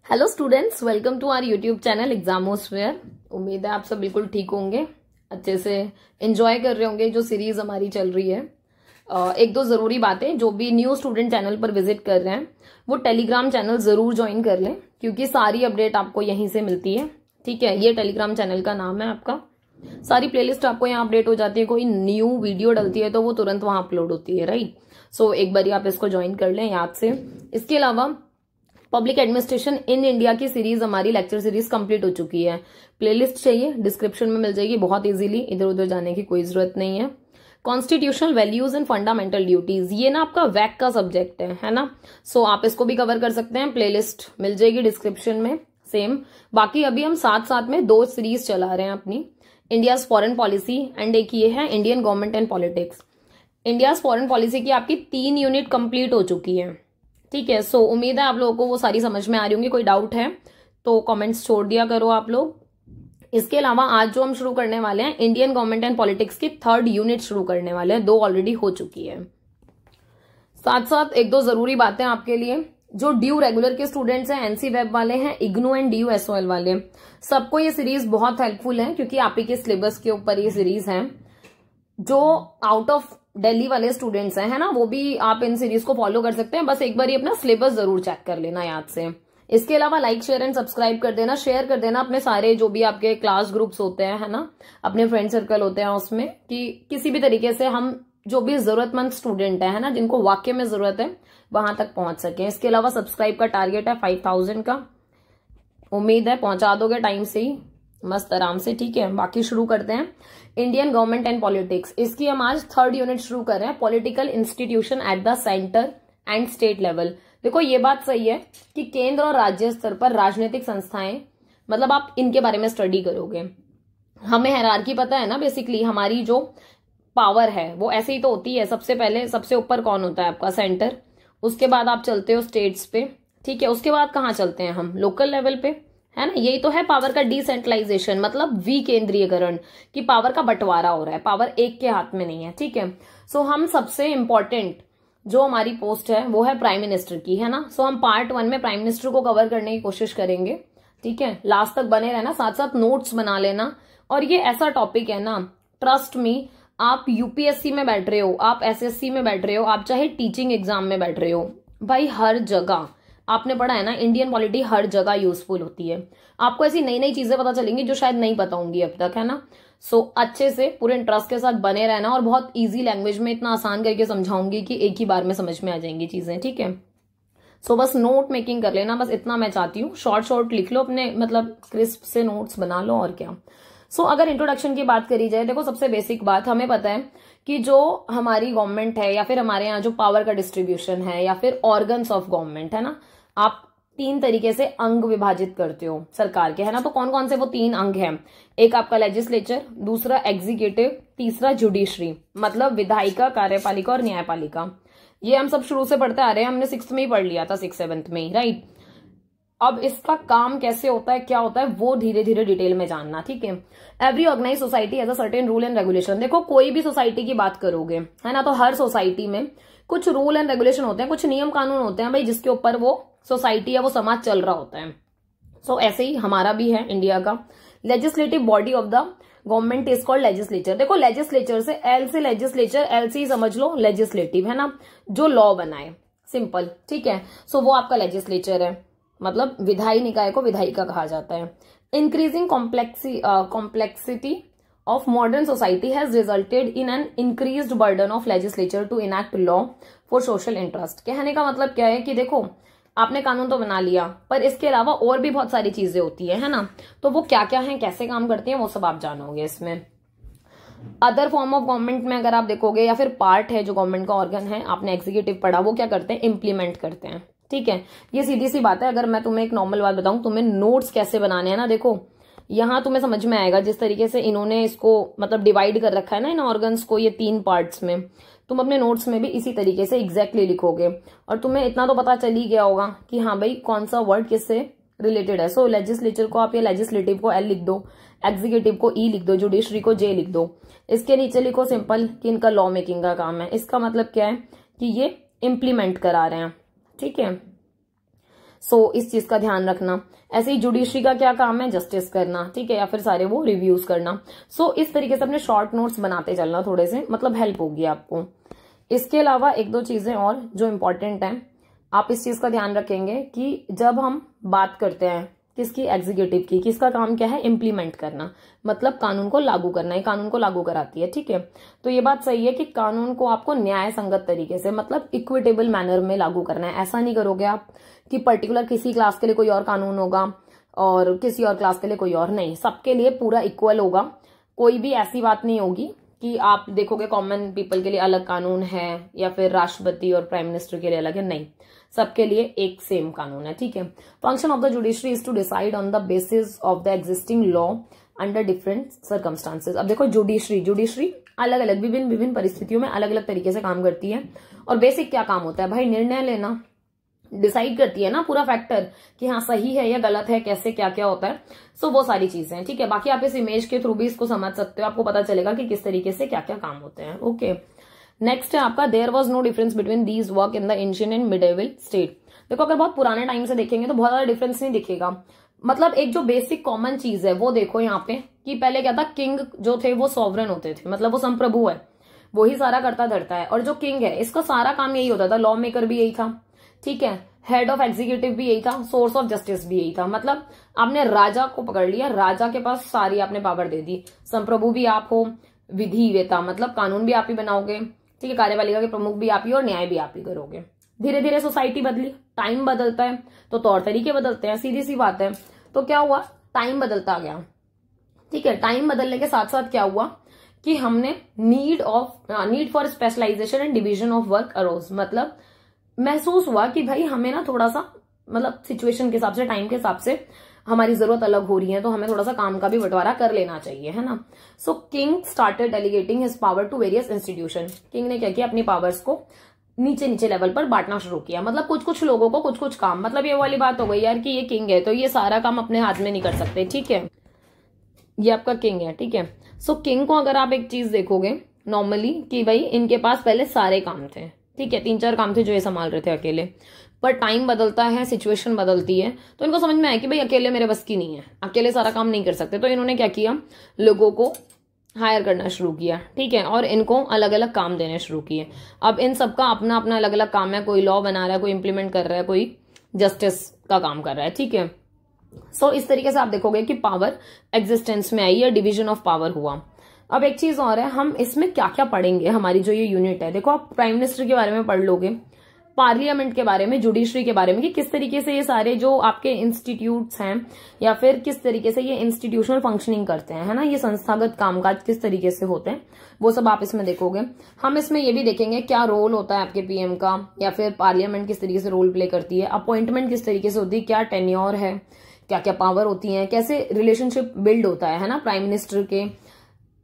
Hello students, welcome to our YouTube channel Examosphere. उम्मीद है आप सब बिल्कुल ठीक होंगे, अच्छे से एंजॉय कर रहे होंगे जो सीरीज हमारी चल रही है। एक दो जरूरी बातें, जो भी न्यू स्टूडेंट चैनल पर विजिट कर रहे हैं वो टेलीग्राम चैनल जरूर ज्वाइन कर लें, क्योंकि सारी अपडेट आपको यहीं से मिलती है। ठीक है, ये टेलीग्राम चैनल का नाम है आपका। सारी प्लेलिस्ट आपको यहाँ अपडेट हो जाती है, कोई न्यू वीडियो डलती है तो वो तुरंत वहां अपलोड होती है, राइट। सो एक बार आप इसको ज्वाइन कर लें याद से। इसके अलावा पब्लिक एडमिनिस्ट्रेशन इन इंडिया की सीरीज, हमारी लेक्चर सीरीज कंप्लीट हो चुकी है। प्लेलिस्ट चाहिए डिस्क्रिप्शन में मिल जाएगी, बहुत इजीली, इधर उधर जाने की कोई जरूरत नहीं है। Constitutional values and fundamental duties, ये ना आपका वैक का सब्जेक्ट है ना। सो आप इसको भी कवर कर सकते हैं, प्लेलिस्ट मिल जाएगी डिस्क्रिप्शन में सेम। बाकी अभी हम साथ साथ में दो सीरीज चला रहे हैं अपनी, इंडियाज फॉरेन पॉलिसी एंड एक ये है Indian government and politics. India's foreign policy की आपकी 3 यूनिट कंप्लीट हो चुकी है। ठीक है, सो उम्मीद है आप लोगों को वो सारी समझ में आ रही होंगी। कोई डाउट है तो कमेंट्स छोड़ दिया करो आप लोग। इसके अलावा आज जो हम शुरू करने वाले हैं, इंडियन गवर्नमेंट एंड पॉलिटिक्स की 3rd यूनिट शुरू करने वाले हैं, 2 ऑलरेडी हो चुकी है। साथ साथ एक दो जरूरी बातें आपके लिए, जो ड्यू रेगुलर के स्टूडेंट्स हैं, एनसी वेब वाले हैं, इग्नू एंड ड्यू एसओएल वाले, सबको ये सीरीज बहुत हेल्पफुल है, क्योंकि आप ही के सिलेबस के ऊपर ये सीरीज है। जो आउट ऑफ दिल्ली वाले स्टूडेंट्स हैं, है ना, वो भी आप इन सीरीज को फॉलो कर सकते हैं। बस एक बार ये अपना सिलेबस जरूर चेक कर लेना याद से। इसके अलावा लाइक शेयर एंड सब्सक्राइब कर देना, शेयर कर देना अपने सारे जो भी आपके क्लास ग्रुप्स होते हैं, है ना, अपने फ्रेंड सर्कल होते हैं उसमें, कि किसी भी तरीके से हम जो भी जरूरतमंद स्टूडेंट है ना, जिनको वाकई में जरूरत है, वहां तक पहुंच सके। इसके अलावा सब्सक्राइब का टारगेट है 5000 का, उम्मीद है पहुंचा दोगे टाइम से ही, मस्त आराम से। ठीक है, बाकी शुरू करते हैं। इंडियन गवर्नमेंट एंड पॉलिटिक्स, इसकी हम आज 3rd यूनिट शुरू कर रहे हैं, political institution at the centre and state level. देखो ये बात सही है कि केंद्र और राज्य स्तर पर राजनीतिक संस्थाएं, मतलब आप इनके बारे में स्टडी करोगे। हमें हायरार्की पता है ना, बेसिकली हमारी जो पावर है वो ऐसे ही तो होती है। सबसे पहले सबसे ऊपर कौन होता है आपका? सेंटर। उसके बाद आप चलते हो स्टेट्स पे, ठीक है। उसके बाद कहाँ चलते हैं हम? लोकल लेवल पे, है ना। यही तो है पावर का डिसेंट्रलाइजेशन, मतलब विकेंद्रीयकरण, की पावर का बंटवारा हो रहा है, पावर एक के हाथ में नहीं है। ठीक है, सो हम सबसे इंपॉर्टेंट जो हमारी पोस्ट है वो है प्राइम मिनिस्टर की, है ना। सो हम पार्ट 1 में प्राइम मिनिस्टर को कवर करने की कोशिश करेंगे। ठीक है, लास्ट तक बने रहना, साथ साथ नोट्स बना लेना। और ये ऐसा टॉपिक है ना, ट्रस्ट मी, आप यूपीएससी में बैठ रहे हो, आप एसएससी में बैठ रहे हो, आप चाहे टीचिंग एग्जाम में बैठ रहे हो, भाई हर जगह आपने पढ़ा है ना, इंडियन पॉलिटी हर जगह यूजफुल होती है। आपको ऐसी नई नई चीजें पता चलेंगी जो शायद नहीं पता होंगी अब तक, है ना। सो अच्छे से पूरे इंटरेस्ट के साथ बने रहना, और बहुत इजी लैंग्वेज में इतना आसान करके समझाऊंगी कि एक ही बार में समझ में आ जाएंगी चीजें। ठीक है, सो बस नोट मेकिंग कर लेना, बस इतना मैं चाहती हूँ। शॉर्ट लिख लो अपने, मतलब क्रिस्प से नोट्स बना लो, और क्या। सो अगर इंट्रोडक्शन की बात करी जाए, देखो सबसे बेसिक बात हमें पता है कि जो हमारी गवर्नमेंट है, या फिर हमारे यहाँ जो पावर का डिस्ट्रीब्यूशन है, या फिर ऑर्गन्स ऑफ गवर्नमेंट, है ना, आप 3 तरीके से अंग विभाजित करते हो सरकार के, है ना। तो कौन कौन से वो 3 अंग हैं? एक आपका लेजिस्लेचर, दूसरा एग्जीक्यूटिव, तीसरा जुडिशरी, मतलब विधायिका, कार्यपालिका और न्यायपालिका। ये हम सब शुरू से पढ़ते आ रहे हैं, हमने 6th में ही पढ़ लिया था, 6th-7th में ही, राइट। अब इसका काम कैसे होता है, क्या होता है, वो धीरे धीरे डिटेल में जानना। ठीक है, every organise society has a certain rule and regulation. देखो कोई भी सोसाइटी की बात करोगे, है ना, तो हर सोसाइटी में कुछ रूल एंड रेगुलेशन होते हैं, कुछ नियम कानून होते हैं भाई, जिसके ऊपर वो सोसाइटी या वो समाज चल रहा होता है। सो ऐसे ही हमारा भी है इंडिया का। Legislative body of the government is called legislature. देखो लेजिस्लेचर से, एल से लेजिस्लेचर, एल से ही समझ लो लेजिस्लेटिव, है ना, जो लॉ बनाए, सिंपल। ठीक है, सो वो आपका लेजिस्लेचर है, मतलब विधायी निकाय को विधायिका कहा जाता है। Increasing complexity of modern society has resulted in an increased burden of legislature to enact law for social interest। कहने का मतलब क्या है कि देखो आपने कानून तो बना लिया, पर इसके अलावा और भी बहुत सारी चीजें होती है ना, तो वो क्या क्या है, कैसे काम करती हैं, वो सब आप जानोगे इसमें। अदर फॉर्म ऑफ गवर्नमेंट में अगर आप देखोगे, या फिर पार्ट है जो गवर्नमेंट का ऑर्गन है, आपने एग्जीक्यूटिव पढ़ा, वो क्या करते हैं, इम्प्लीमेंट करते हैं। ठीक है, ये सीधी सी बात है। अगर मैं तुम्हें एक नॉर्मल बात बताऊं, तुम्हें नोट्स कैसे बनाने हैं ना, देखो यहाँ तुम्हें समझ में आएगा, जिस तरीके से इन्होंने इसको मतलब डिवाइड कर रखा है ना इन ऑर्गन्स को, ये 3 पार्ट्स में, तुम अपने नोट्स में भी इसी तरीके से एग्जैक्टली लिखोगे, और तुम्हें इतना तो पता चल ही गया होगा कि हाँ भाई कौन सा वर्ड किससे रिलेटेड है। सो लेजिस्लेचर को आप, या लेजिस्लेटिव को एल लिख दो, एग्जीक्यूटिव को ई लिख दो, जुडिशरी को जे लिख दो। इसके नीचे लिखो सिंपल कि इनका लॉ मेकिंग का काम है। इसका मतलब क्या है कि ये इम्प्लीमेंट करा रहे हैं। ठीक है, सो इस चीज का ध्यान रखना। ऐसे ही जुडिशरी का क्या काम है, जस्टिस करना, ठीक है, या फिर सारे वो रिव्यूज करना। सो इस तरीके से अपने शॉर्ट नोट्स बनाते चलना, थोड़े से मतलब हेल्प होगी आपको। इसके अलावा एक दो चीजें और जो इम्पोर्टेंट हैं, आप इस चीज का ध्यान रखेंगे कि जब हम बात करते हैं किसकी, एग्जीक्यूटिव की, किसका काम क्या है, इम्प्लीमेंट करना, मतलब कानून को लागू करना, ये कानून को लागू कराती है, ठीक है। तो ये बात सही है कि कानून को आपको न्याय संगत तरीके से, मतलब इक्विटेबल मैनर में लागू करना है। ऐसा नहीं करोगे आप कि पर्टिकुलर किसी क्लास के लिए कोई और कानून होगा और किसी और क्लास के लिए कोई और, नहीं, सबके लिए पूरा इक्वल होगा। कोई भी ऐसी बात नहीं होगी कि आप देखोगे कॉमन पीपल के लिए अलग कानून है या फिर राष्ट्रपति और प्राइम मिनिस्टर के लिए अलग है, नहीं, सबके लिए एक सेम कानून है, ठीक है। Function of the judiciary is to decide on the basis of the existing law under different circumstances. अब देखो जुडिशरी अलग अलग विभिन्न परिस्थितियों में अलग अलग तरीके से काम करती है। और बेसिक क्या काम होता है भाई, निर्णय लेना, डिसाइड करती है ना पूरा फैक्टर कि हाँ सही है या गलत है, कैसे क्या क्या होता है। सो वो सारी चीजें, ठीक है। बाकी आप इस इमेज के थ्रू भी इसको समझ सकते हो, आपको पता चलेगा कि किस तरीके से क्या क्या काम होते हैं। ओके, नेक्स्ट है आपका there was no difference between these work in the ancient and medieval state. देखो अगर बहुत पुराने टाइम से देखेंगे तो बहुत ज्यादा डिफरेंस नहीं दिखेगा। मतलब एक जो बेसिक कॉमन चीज है वो देखो यहाँ पे कि पहले क्या था, किंग जो थे वो सॉवरन होते थे, मतलब वो संप्रभु है, वो ही सारा करता धरता है। और जो किंग है इसका सारा काम यही होता था, लॉ मेकर भी यही था, ठीक है, हेड ऑफ एग्जीक्यूटिव भी यही था, सोर्स ऑफ जस्टिस भी यही था। मतलब आपने राजा को पकड़ लिया, राजा के पास सारी आपने पावर दे दी। संप्रभु भी आप हो, विधि वेता मतलब कानून भी आप ही बनाओगे, ठीक है, कार्यपालिका के प्रमुख भी आप ही और न्याय भी आप ही करोगे। धीरे धीरे सोसाइटी बदली, टाइम बदलता है तो तौर तरीके बदलते हैं, सीधी सी बात है। तो क्या हुआ, टाइम बदलता गया, ठीक है। टाइम बदलने के साथ साथ क्या हुआ कि हमने need for specialisation and division of work arose, मतलब महसूस हुआ कि भाई हमें ना थोड़ा सा, मतलब सिचुएशन के हिसाब से, टाइम के हिसाब से हमारी जरूरत अलग हो रही है, तो हमें थोड़ा सा काम का भी बंटवारा कर लेना चाहिए, है ना। So king started delegating his power to various institution. King ने क्या किया, अपनी पावर्स को नीचे नीचे लेवल पर बांटना शुरू किया। मतलब कुछ कुछ लोगों को कुछ कुछ काम, मतलब ये वाली बात हो गई यार कि ये किंग है तो ये सारा काम अपने हाथ में नहीं कर सकते, ठीक है, ये आपका किंग है, ठीक है। सो किंग को अगर आप एक चीज देखोगे नॉर्मली कि भाई इनके पास पहले सारे काम थे, ठीक है, 3-4 काम थे जो ये संभाल रहे थे अकेले, पर टाइम बदलता है, सिचुएशन बदलती है, तो इनको समझ में आया कि भाई अकेले मेरे बस की नहीं है, अकेले सारा काम नहीं कर सकते। तो इन्होंने क्या किया, लोगों को हायर करना शुरू किया, ठीक है, और इनको अलग अलग काम देने शुरू किए। अब इन सबका अपना अपना अलग अलग काम है, कोई लॉ बना रहा है, कोई इंप्लीमेंट कर रहा है, कोई जस्टिस का काम कर रहा है, ठीक है। सो इस तरीके से आप देखोगे कि पावर एग्जिस्टेंस में आई या डिवीजन ऑफ पावर हुआ। अब एक चीज और है, हम इसमें क्या क्या पढ़ेंगे, हमारी जो ये यूनिट है, देखो आप प्राइम मिनिस्टर के बारे में पढ़ लोगे, पार्लियामेंट के बारे में, जुडिशरी के बारे में कि किस तरीके से ये सारे जो आपके इंस्टीट्यूट्स हैं या फिर किस तरीके से ये इंस्टीट्यूशनल फंक्शनिंग करते हैं, है ना, ये संस्थागत कामकाज किस तरीके से होते हैं, वो सब आप इसमें देखोगे। हम इसमें ये भी देखेंगे क्या रोल होता है आपके पीएम का, या फिर पार्लियामेंट किस तरीके से रोल प्ले करती है, अपॉइंटमेंट किस तरीके से होती है, क्या टेन्योर है, क्या क्या पावर होती है, कैसे रिलेशनशिप बिल्ड होता है ना, प्राइम मिनिस्टर के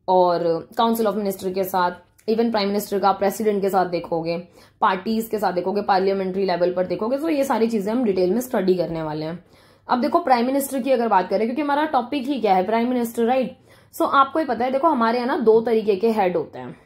और काउंसिल ऑफ मिनिस्टर के साथ, इवन प्राइम मिनिस्टर का प्रेसिडेंट के साथ देखोगे, पार्टीज के साथ देखोगे, पार्लियामेंट्री लेवल पर देखोगे। तो ये सारी चीजें हम डिटेल में स्टडी करने वाले हैं। अब देखो प्राइम मिनिस्टर की अगर बात करें, क्योंकि हमारा टॉपिक ही क्या है, प्राइम मिनिस्टर, राइट। सो आपको ही पता है, देखो हमारे यहाँ ना 2 तरीके के हेड होते हैं,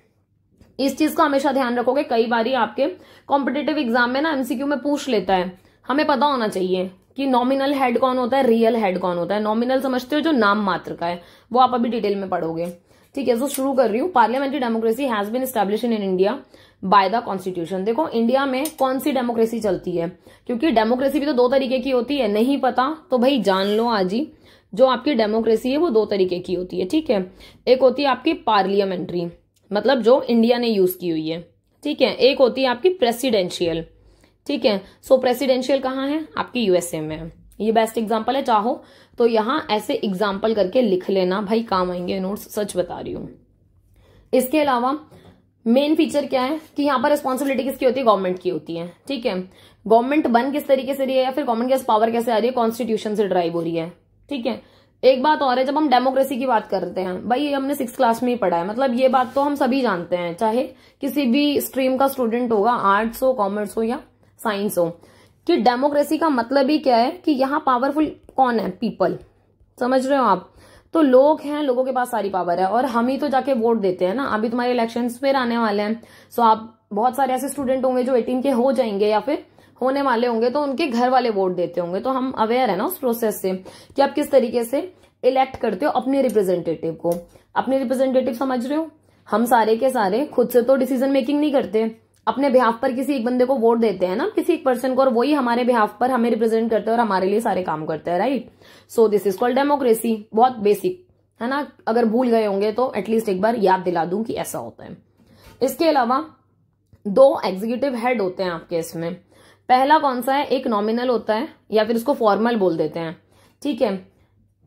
इस चीज का हमेशा ध्यान रखोगे। कई बार आपके कॉम्पिटेटिव एग्जाम में ना एमसीक्यू में पूछ लेता है, हमें पता होना चाहिए कि नॉमिनल हेड कौन होता है, रियल हेड कौन होता है। नॉमिनल समझते हो जो नाम मात्र का है, वो आप अभी डिटेल में पढ़ोगे, ठीक है। तो शुरू कर रही हूँ। Parliamentary democracy has been established in India by the constitution. देखो इंडिया में कौन सी डेमोक्रेसी चलती है, क्योंकि डेमोक्रेसी भी तो 2 तरीके की होती है, नहीं पता तो भाई जान लो आज ही, जो आपकी डेमोक्रेसी है वो 2 तरीके की होती है, ठीक है। एक होती है आपकी पार्लियामेंट्री, मतलब जो इंडिया ने यूज की हुई है, ठीक है। एक होती है आपकी प्रेसिडेंशियल, ठीक है। सो प्रेसिडेंशियल कहाँ है, आपकी यूएसए में है। ये बेस्ट एग्जांपल है, चाहो तो यहां ऐसे एग्जांपल करके लिख लेना भाई, काम आएंगे नोट्स, सच बता रही हूं। इसके अलावा मेन फीचर क्या है कि यहाँ पर रिस्पॉन्सिबिलिटी किसकी होती है, गवर्नमेंट की होती है, ठीक है। गवर्नमेंट बन किस तरीके से रही है या फिर गवर्नमेंट के पावर कैसे आ रही है, कॉन्स्टिट्यूशन से ड्राइव हो रही है, ठीक है। एक बात और है, जब हम डेमोक्रेसी की बात करते हैं भाई, ये हमने 6th क्लास में ही पढ़ा है, मतलब ये बात तो हम सभी जानते हैं, चाहे किसी भी स्ट्रीम का स्टूडेंट होगा, आर्ट्स हो, कॉमर्स हो या साइंस हो, कि डेमोक्रेसी का मतलब ही क्या है कि यहाँ पावरफुल कौन है, पीपल, समझ रहे हो आप। तो लोग हैं, लोगों के पास सारी पावर है, और हम ही तो जाके वोट देते हैं ना। अभी तुम्हारे इलेक्शंस फिर आने वाले हैं, सो आप बहुत सारे ऐसे स्टूडेंट होंगे जो 18 के हो जाएंगे या फिर होने वाले होंगे तो उनके घर वाले वोट देते होंगे। तो हम अवेयर है ना उस प्रोसेस से कि आप किस तरीके से इलेक्ट करते हो अपने रिप्रेजेंटेटिव को। अपने रिप्रेजेंटेटिव समझ रहे हो, हम सारे के सारे खुद से तो डिसीजन मेकिंग नहीं करते, अपने बिहाफ पर किसी एक बंदे को वोट देते हैं ना, किसी एक पर्सन को, और वही हमारे बिहाफ पर हमें रिप्रेजेंट करते हैं और हमारे लिए सारे काम करते हैं, right. So this is called democracy. बहुत बेसिक है ना, अगर भूल गए होंगे तो एटलीस्ट एक बार याद दिला दूं कि ऐसा होता है। इसके अलावा 2 एग्जीक्यूटिव हेड होते हैं आपके इसमें। पहला कौन सा है, एक नॉमिनल होता है या फिर इसको फॉर्मल बोल देते हैं, ठीक है,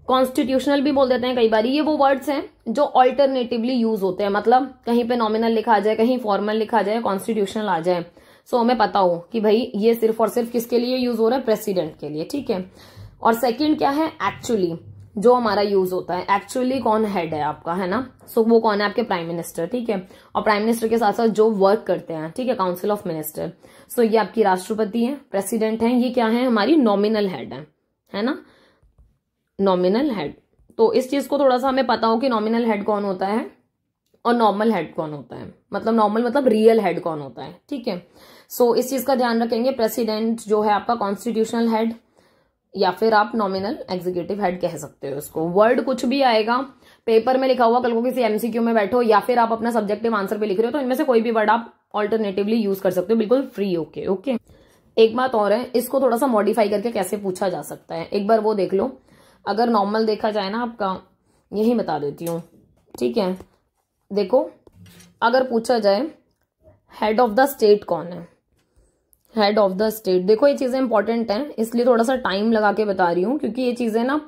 कॉन्स्टिट्यूशनल भी बोल देते हैं कई बार। ये वो वर्ड्स हैं जो ऑल्टरनेटिवली यूज होते हैं, मतलब कहीं पे नॉमिनल लिखा जाए, कहीं फॉर्मल लिखा जाए, कॉन्स्टिट्यूशनल आ जाए, सो हमें पता हो कि भाई ये सिर्फ और सिर्फ किसके लिए यूज हो रहा है, प्रेसिडेंट के लिए, ठीक है। और सेकंड क्या है, एक्चुअली, जो हमारा यूज होता है, एक्चुअली कौन हेड है आपका, है ना, सो वो कौन है, आपके प्राइम मिनिस्टर, ठीक है। और प्राइम मिनिस्टर के साथ साथ जो वर्क करते हैं, ठीक है, काउंसिल ऑफ मिनिस्टर, सो ये आपकी राष्ट्रपति है, प्रेसिडेंट है, ये क्या है, हमारी नॉमिनल हेड है ना, नॉमिनल हेड। तो इस चीज को थोड़ा सा हमें पता हो कि नॉमिनल हेड कौन होता है और नॉर्मल हेड कौन होता है, मतलब नॉर्मल मतलब रियल हेड कौन होता है, ठीक है। सो इस चीज का ध्यान रखेंगे। प्रेसिडेंट जो है आपका कॉन्स्टिट्यूशनल हेड, या फिर आप नॉमिनल एग्जीक्यूटिव हेड कह सकते हो इसको। वर्ड कुछ भी आएगा पेपर में लिखा हुआ, कल को किसी एमसीक्यू में बैठो या फिर आप अपना सब्जेक्टिव आंसर पे लिख रहे हो, तो इनमें से कोई भी वर्ड आप ऑल्टरनेटिवली यूज कर सकते हो, बिल्कुल फ्री होके, ओके। एक बात और है, इसको थोड़ा सा मॉडिफाई करके कैसे पूछा जा सकता है, एक बार वो देख लो। अगर नॉर्मल देखा जाए ना आपका, यही बता देती हूँ, ठीक है। देखो, अगर पूछा जाए हेड ऑफ द स्टेट कौन है, हेड ऑफ द स्टेट, देखो ये चीजें इंपॉर्टेंट हैं, इसलिए थोड़ा सा टाइम लगा के बता रही हूँ, क्योंकि ये चीजें ना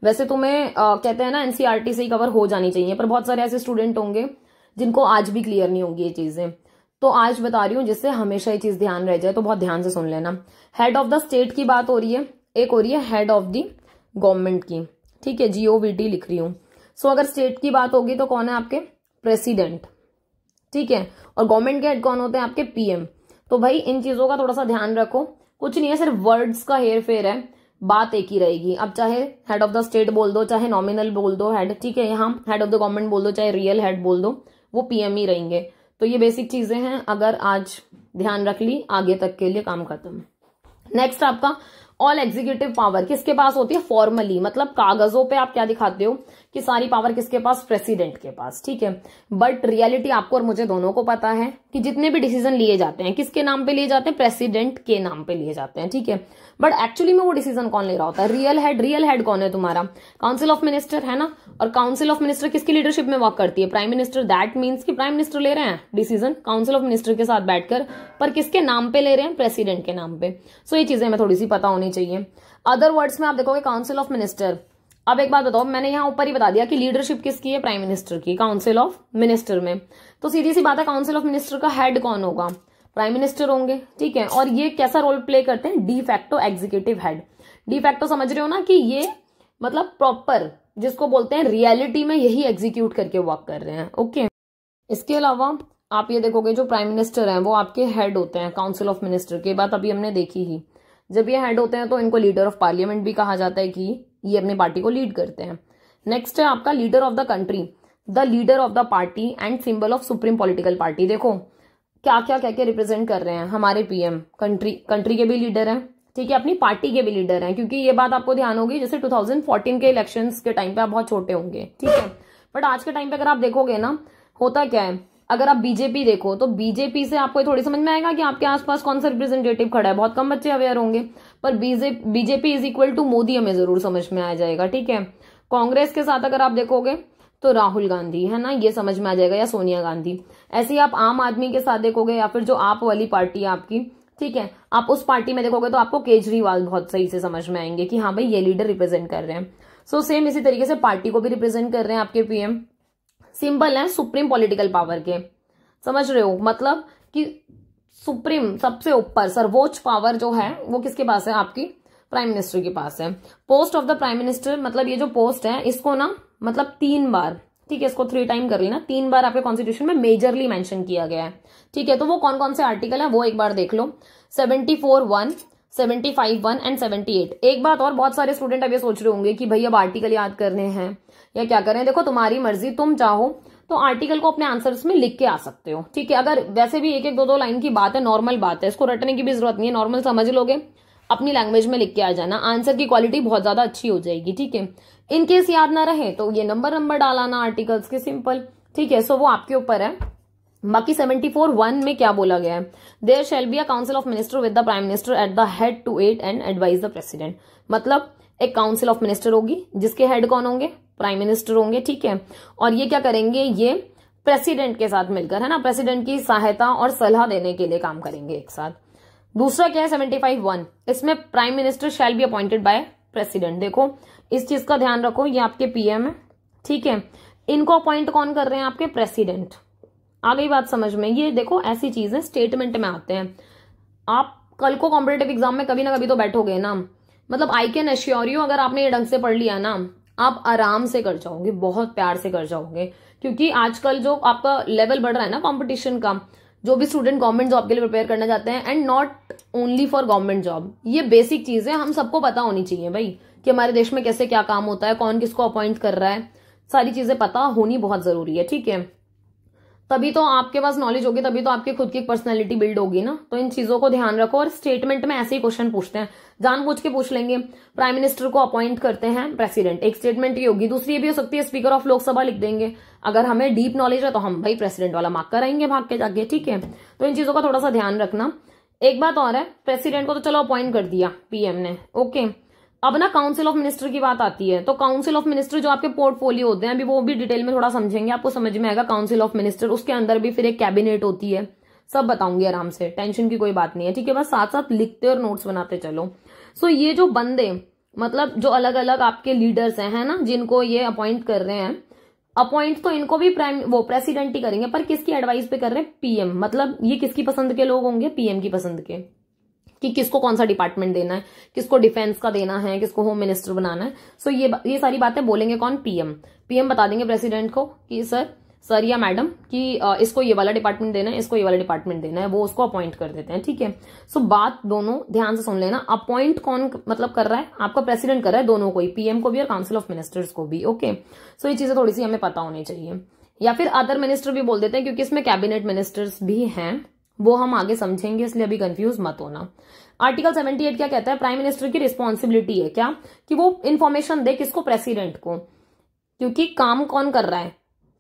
वैसे तुम्हें कहते हैं ना एनसीईआरटी से ही कवर हो जानी चाहिए, पर बहुत सारे ऐसे स्टूडेंट होंगे जिनको आज भी क्लियर नहीं होंगी ये चीजें, तो आज बता रही हूँ जिससे हमेशा ये चीज ध्यान रह जाए, तो बहुत ध्यान से सुन लेना। हेड ऑफ द स्टेट की बात हो रही है, एक हो रही है हेड ऑफ द गवर्नमेंट की, ठीक है, GOVT लिख रही हूं। सो अगर स्टेट की बात होगी तो कौन है आपके, प्रेसिडेंट, ठीक है। और गवर्नमेंट के हेड कौन होते हैं आपके, PM। तो भाई इन चीजों का थोड़ा सा ध्यान रखो, कुछ नहीं है, सिर्फ वर्ड्स का हेर फेर है, बात एक ही रहेगी। अब चाहे हेड ऑफ द स्टेट बोल दो, चाहे नॉमिनल बोल दो हेड, ठीक है, यहाँ हेड ऑफ द गवर्नमेंट बोल दो, चाहे रियल हेड बोल दो, वो PM ही रहेंगे। तो ये बेसिक चीजें हैं, अगर आज ध्यान रख ली आगे तक के लिए काम खत्म। नेक्स्ट आपका ऑल एग्जीक्यूटिव पावर किसके पास होती है, फॉर्मली, मतलब कागजों पे आप क्या दिखाते हो कि सारी पावर किसके पास, प्रेसिडेंट के पास, ठीक है। बट रियलिटी आपको और मुझे दोनों को पता है कि जितने भी डिसीजन लिए जाते हैं किसके नाम पे लिए जाते हैं, प्रेसिडेंट के नाम पे लिए जाते हैं, ठीक है। बट एक्चुअली में वो डिसीजन कौन ले रहा होता है, रियल हेड। रियल हेड कौन है तुम्हारा, काउंसिल ऑफ मिनिस्टर, है ना। और काउंसिल ऑफ मिनिस्टर किसकी लीडरशिप में वर्क करती है, प्राइम मिनिस्टर। दैट मीन्स कि प्राइम मिनिस्टर ले रहे हैं डिसीजन काउंसिल ऑफ मिनिस्टर के साथ बैठकर, पर किसके नाम पे ले रहे हैं, प्रेसिडेंट के नाम पे। सो ये चीजें हमें थोड़ी सी पता होनी चाहिए। अदर वर्ड्स में आप देखोगे काउंसिल ऑफ मिनिस्टर। अब एक बात बताओ, मैंने यहाँ ऊपर ही बता दिया कि लीडरशिप किसकी है, प्राइम मिनिस्टर की, काउंसिल ऑफ मिनिस्टर में। तो सीधी सी बात है, काउंसिल ऑफ मिनिस्टर का हेड कौन होगा, प्राइम मिनिस्टर होंगे, ठीक है। और ये कैसा रोल प्ले करते हैं, de facto executive head. De facto समझ रहे हो ना, कि ये मतलब प्रॉपर जिसको बोलते हैं रियलिटी में यही एग्जीक्यूट करके वर्क कर रहे हैं, ओके। इसके अलावा आप ये देखोगे जो प्राइम मिनिस्टर हैं वो आपके हेड होते हैं काउंसिल ऑफ मिनिस्टर के। बात अभी हमने देखी ही, जब ये हेड होते हैं तो इनको लीडर ऑफ पार्लियामेंट भी कहा जाता है कि ये अपनी पार्टी को लीड करते हैं। नेक्स्ट है आपका leader of the country, the leader of the party and symbol of supreme political party. देखो क्या क्या क्या क्या रिप्रेजेंट कर रहे हैं हमारे PM, कंट्री के भी लीडर हैं, ठीक है, अपनी पार्टी के भी लीडर हैं। क्योंकि ये बात आपको ध्यान होगी, जैसे 2014 के इलेक्शंस के टाइम पे आप बहुत छोटे होंगे, ठीक है, बट आज के टाइम पे अगर आप देखोगे ना, होता क्या है, अगर आप बीजेपी देखो तो बीजेपी से आपको थोड़ी समझ में आएगा कि आपके आसपास कौन सा रिप्रेजेंटेटिव खड़ा है, बहुत कम बच्चे अवेयर होंगे। पर BJP is equal to Modi हमें जरूर समझ में आ जाएगा, ठीक है। कांग्रेस के साथ अगर आप देखोगे तो राहुल गांधी, है ना, ये समझ में आ जाएगा, या सोनिया गांधी। ऐसे ही आप आम आदमी के साथ देखोगे, या फिर जो आप वाली पार्टी है आपकी, ठीक है, आप उस पार्टी में देखोगे तो आपको केजरीवाल बहुत सही से समझ में आएंगे कि हाँ भाई ये लीडर रिप्रेजेंट कर रहे हैं। सो सेम इसी तरीके से पार्टी को भी रिप्रेजेंट कर रहे हैं आपके PM। सिंबल है सुप्रीम पॉलिटिकल पावर के, समझ रहे हो, मतलब कि सुप्रीम सबसे ऊपर सर्वोच्च पावर जो है वो किसके पास है, आपकी प्राइम मिनिस्टर के पास है। Post of the prime minister, मतलब ये जो पोस्ट है इसको ना मतलब 3 बार, ठीक है, इसको 3 टाइम कर लेना, 3 बार आपके कॉन्स्टिट्यूशन में मेजरली मेंशन किया गया है, ठीक है। तो वो कौन कौन से आर्टिकल है वो एक बार देख लो, 74(1), 75(1) एंड 78। एक बात और, बहुत सारे स्टूडेंट अब ये सोच रहे होंगे कि भाई अब आर्टिकल याद करने हैं या क्या करें। देखो तुम्हारी मर्जी, तुम चाहो तो आर्टिकल को अपने आंसर्स में लिख के आ सकते हो, ठीक है। अगर वैसे भी एक एक दो दो लाइन की बात है, नॉर्मल बात है, इसको रटने की भी जरूरत नहीं है, नॉर्मल समझ लोगे, अपनी लैंग्वेज में लिख के आ जाना, आंसर की क्वालिटी बहुत ज्यादा अच्छी हो जाएगी, ठीक है। इनकेस याद ना रहे तो ये नंबर डालाना आर्टिकल्स के, सिंपल, ठीक है। सो वो आपके ऊपर है। बाकी 74(1) में क्या बोला गया है, there shall be a council of minister with the prime minister at the head to aid and advise the president. मतलब एक काउंसिल ऑफ मिनिस्टर होगी जिसके हेड कौन होंगे, प्राइम मिनिस्टर होंगे, ठीक है। और ये क्या करेंगे, ये प्रेसिडेंट के साथ मिलकर, है ना, प्रेसिडेंट की सहायता और सलाह देने के लिए काम करेंगे एक साथ। दूसरा क्या है 75(1), इसमें prime minister shall be appointed by president. देखो इस चीज का ध्यान रखो, ये आपके पीएम है, ठीक है, इनको अपॉइंट कौन कर रहे हैं, आपके प्रेसिडेंट। आ गई बात समझ में। ये देखो ऐसी चीजें स्टेटमेंट में आते हैं। आप कल को कॉम्पिटेटिव एग्जाम में कभी ना कभी तो बैठोगे ना, मतलब आई कैन एश्योर यू, अगर आपने ये ढंग से पढ़ लिया ना, आप आराम से कर जाओगे, बहुत प्यार से कर जाओगे। क्योंकि आजकल जो आपका लेवल बढ़ रहा है ना कंपटीशन का, जो भी स्टूडेंट गवर्नमेंट जॉब के लिए प्रिपेयर करना चाहते हैं, and not only for government job, ये बेसिक चीजें हम सबको पता होनी चाहिए भाई, कि हमारे देश में कैसे क्या काम होता है, कौन किसको अपॉइंट कर रहा है, सारी चीजें पता होनी बहुत जरूरी है, ठीक है। तभी तो आपके पास नॉलेज होगी, तभी तो आपकी खुद की पर्सनैलिटी बिल्ड होगी ना। तो इन चीजों को ध्यान रखो। और स्टेटमेंट में ऐसे ही क्वेश्चन पूछते हैं, जानबूझ के पूछ लेंगे, प्राइम मिनिस्टर को अपॉइंट करते हैं प्रेसिडेंट, एक स्टेटमेंट ये होगी। दूसरी ये भी हो सकती है स्पीकर ऑफ लोकसभा लिख देंगे। अगर हमें डीप नॉलेज है तो हम भाई प्रेसिडेंट वाला मार्क कराएंगे भाग के जाके, ठीक है। तो इन चीजों का थोड़ा सा ध्यान रखना। एक बात और है, प्रेसिडेंट को तो चलो अपॉइंट कर दिया पीएम ने, ओके। अब ना काउंसिल ऑफ मिनिस्टर की बात आती है, तो काउंसिल ऑफ मिनिस्टर जो आपके पोर्टफोलियो होते हैं, अभी वो भी डिटेल में थोड़ा समझेंगे, आपको समझ में आएगा। काउंसिल ऑफ मिनिस्टर, उसके अंदर भी फिर एक कैबिनेट होती है, सब बताऊंगी आराम से, टेंशन की कोई बात नहीं है, ठीक है। बस साथ साथ लिखते और नोट्स बनाते चलो। सो ये जो बंदे, मतलब जो अलग अलग आपके लीडर्स हैं, है ना, जिनको ये अपॉइंट कर रहे हैं, अपॉइंट तो इनको भी प्रेसिडेंट ही करेंगे, पर किसकी एडवाइस पे कर रहे हैं, पीएम। मतलब ये किसकी पसंद के लोग होंगे, पीएम की पसंद के, कि किसको कौन सा डिपार्टमेंट देना है, किसको डिफेंस का देना है, किसको होम मिनिस्टर बनाना है। सो ये सारी बातें बोलेंगे कौन, पीएम। पीएम बता देंगे प्रेसिडेंट को कि सर या मैडम कि इसको ये वाला डिपार्टमेंट देना है, इसको ये वाला डिपार्टमेंट देना है, वो उसको अपॉइंट कर देते हैं, ठीक है। सो बात दोनों ध्यान से सुन लेना। अपॉइंट कौन मतलब कर रहा है, आपका प्रेसिडेंट कर रहा है, दोनों को ही, पीएम को भी और काउंसिल ऑफ मिनिस्टर्स को भी, ओके। सो ये चीजें थोड़ी सी हमें पता होनी चाहिए। या फिर अदर मिनिस्टर भी बोल देते हैं, क्योंकि इसमें कैबिनेट मिनिस्टर्स भी हैं, वो हम आगे समझेंगे, इसलिए अभी कंफ्यूज मत होना। आर्टिकल 78 क्या कहता है, प्राइम मिनिस्टर की रिस्पॉन्सिबिलिटी है क्या, कि वो इन्फॉर्मेशन दे किसको, प्रेसिडेंट को। क्योंकि काम कौन कर रहा है,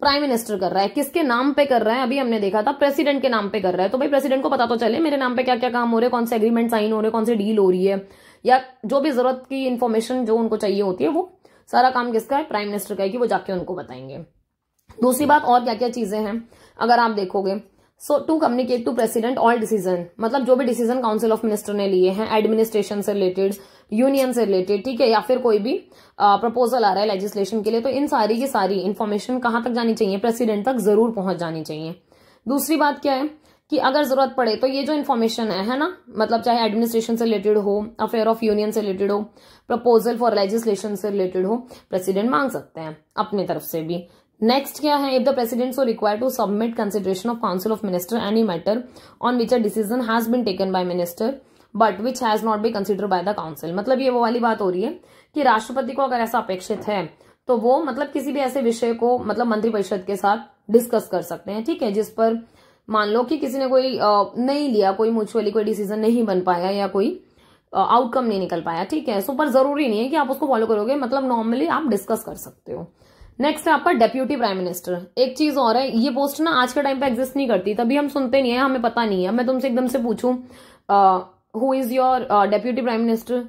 प्राइम मिनिस्टर कर रहा है। किसके नाम पे कर रहा है, अभी हमने देखा था प्रेसिडेंट के नाम पे कर रहा है। तो भाई प्रेसिडेंट को पता तो चले मेरे नाम पे क्या क्या काम हो रहे हैं, कौन से एग्रीमेंट साइन हो रहे हैं, कौन सी डील हो रही है, या जो भी जरूरत की इन्फॉर्मेशन जो उनको चाहिए होती है, वो सारा काम किसका है, प्राइम मिनिस्टर का है, कि वो जाके उनको बताएंगे। दूसरी बात और क्या क्या चीजें हैं अगर आप देखोगे, so to communicate to president all decision, मतलब जो भी डिसीजन काउंसिल ऑफ मिनिस्टर ने लिए हैं, एडमिनिस्ट्रेशन से रिलेटेड, यूनियन से रिलेटेड, ठीक है, या फिर कोई भी प्रपोजल आ रहा है लेजिस्लेशन के लिए, तो इन सारी की सारी इन्फॉर्मेशन कहां तक जानी चाहिए, प्रेसिडेंट तक जरूर पहुंच जानी चाहिए। दूसरी बात क्या है कि अगर जरूरत पड़े तो ये जो इन्फॉर्मेशन है ना, मतलब चाहे एडमिनिस्ट्रेशन से रिलेटेड हो, अफेयर ऑफ यूनियन से रिलेटेड हो, प्रपोजल फॉर लेजिस्लेशन से रिलेटेड हो, प्रेसिडेंट मांग सकते हैं अपनी तरफ से भी। नेक्स्ट क्या है, if the president so required to submit consideration of council of minister any matter on which a decision has been taken by minister but which has not been considered by the council. मतलब ये वो वाली बात हो रही है कि राष्ट्रपति को अगर ऐसा अपेक्षित है तो वो मतलब किसी भी ऐसे विषय को मतलब मंत्रिपरिषद के साथ डिस्कस कर सकते हैं, ठीक है, जिस पर मान लो कि किसी ने कोई नहीं लिया, कोई म्यूचुअली कोई डिसीजन नहीं बन पाया या कोई आउटकम नहीं निकल पाया, ठीक है। सो पर जरूरी नहीं है कि आप उसको फॉलो करोगे, मतलब नॉर्मली आप डिस्कस कर सकते हो। नेक्स्ट है आपका डेप्यूटी प्राइम मिनिस्टर। एक चीज और है, ये पोस्ट ना आज के टाइम पे एग्जिस्ट नहीं करती, तभी हम सुनते नहीं है, हमें पता नहीं है। मैं तुमसे एकदम से पूछूं who is your deputy prime minister,